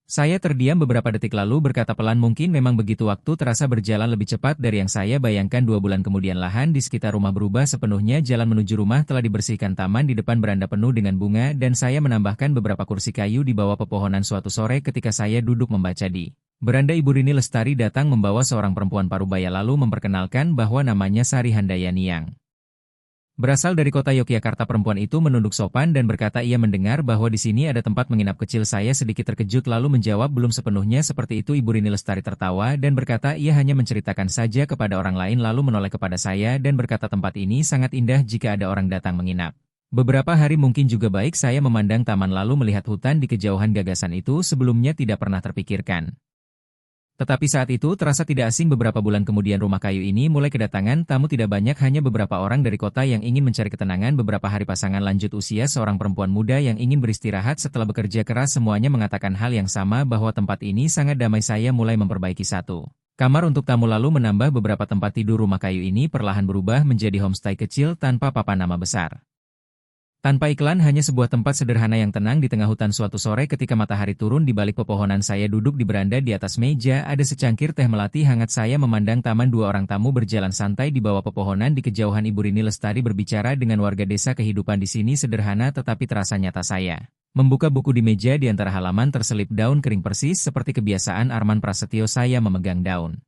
Saya terdiam beberapa detik lalu berkata pelan, mungkin memang begitu. Waktu terasa berjalan lebih cepat dari yang saya bayangkan. 2 bulan kemudian lahan di sekitar rumah berubah sepenuhnya. Jalan menuju rumah telah dibersihkan. Taman di depan beranda penuh dengan bunga dan saya menambahkan beberapa kursi kayu di bawah pepohonan. Suatu sore ketika saya duduk membaca di beranda, Ibu Rini Lestari datang membawa seorang perempuan parubaya lalu memperkenalkan bahwa namanya Sari Handayani yang berasal dari kota Yogyakarta. Perempuan itu menunduk sopan dan berkata ia mendengar bahwa di sini ada tempat menginap kecil. Saya sedikit terkejut lalu menjawab belum sepenuhnya seperti itu. Ibu Rini Lestari tertawa dan berkata ia hanya menceritakan saja kepada orang lain, lalu menoleh kepada saya dan berkata tempat ini sangat indah jika ada orang datang menginap beberapa hari mungkin juga baik. Saya memandang taman lalu melihat hutan di kejauhan. Gagasan itu sebelumnya tidak pernah terpikirkan. Tetapi saat itu terasa tidak asing. Beberapa bulan kemudian rumah kayu ini mulai kedatangan tamu. Tidak banyak, hanya beberapa orang dari kota yang ingin mencari ketenangan. Beberapa hari pasangan lanjut usia, seorang perempuan muda yang ingin beristirahat setelah bekerja keras. Semuanya mengatakan hal yang sama bahwa tempat ini sangat damai. Saya mulai memperbaiki 1 kamar untuk tamu lalu menambah beberapa tempat tidur. Rumah kayu ini perlahan berubah menjadi homestay kecil tanpa papan nama besar. Tanpa iklan, hanya sebuah tempat sederhana yang tenang di tengah hutan. Suatu sore ketika matahari turun di balik pepohonan, saya duduk di beranda. Di atas meja ada secangkir teh melati hangat. Saya memandang taman. 2 orang tamu berjalan santai di bawah pepohonan. Di kejauhan Ibu Rini Lestari berbicara dengan warga desa. Kehidupan di sini sederhana tetapi terasa nyata. Saya membuka buku di meja. Di antara halaman terselip daun kering persis seperti kebiasaan Arman Prasetyo. Saya memegang daun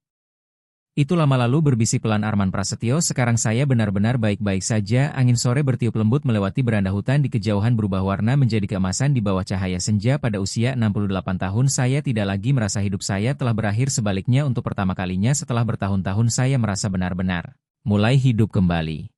itu lama lalu berbisik pelan, Arman Prasetyo, sekarang saya benar-benar baik-baik saja. Angin sore bertiup lembut melewati beranda. Hutan di kejauhan berubah warna menjadi keemasan di bawah cahaya senja. Pada usia 68 tahun saya tidak lagi merasa hidup saya telah berakhir. Sebaliknya, untuk pertama kalinya setelah bertahun-tahun saya merasa benar-benar mulai hidup kembali.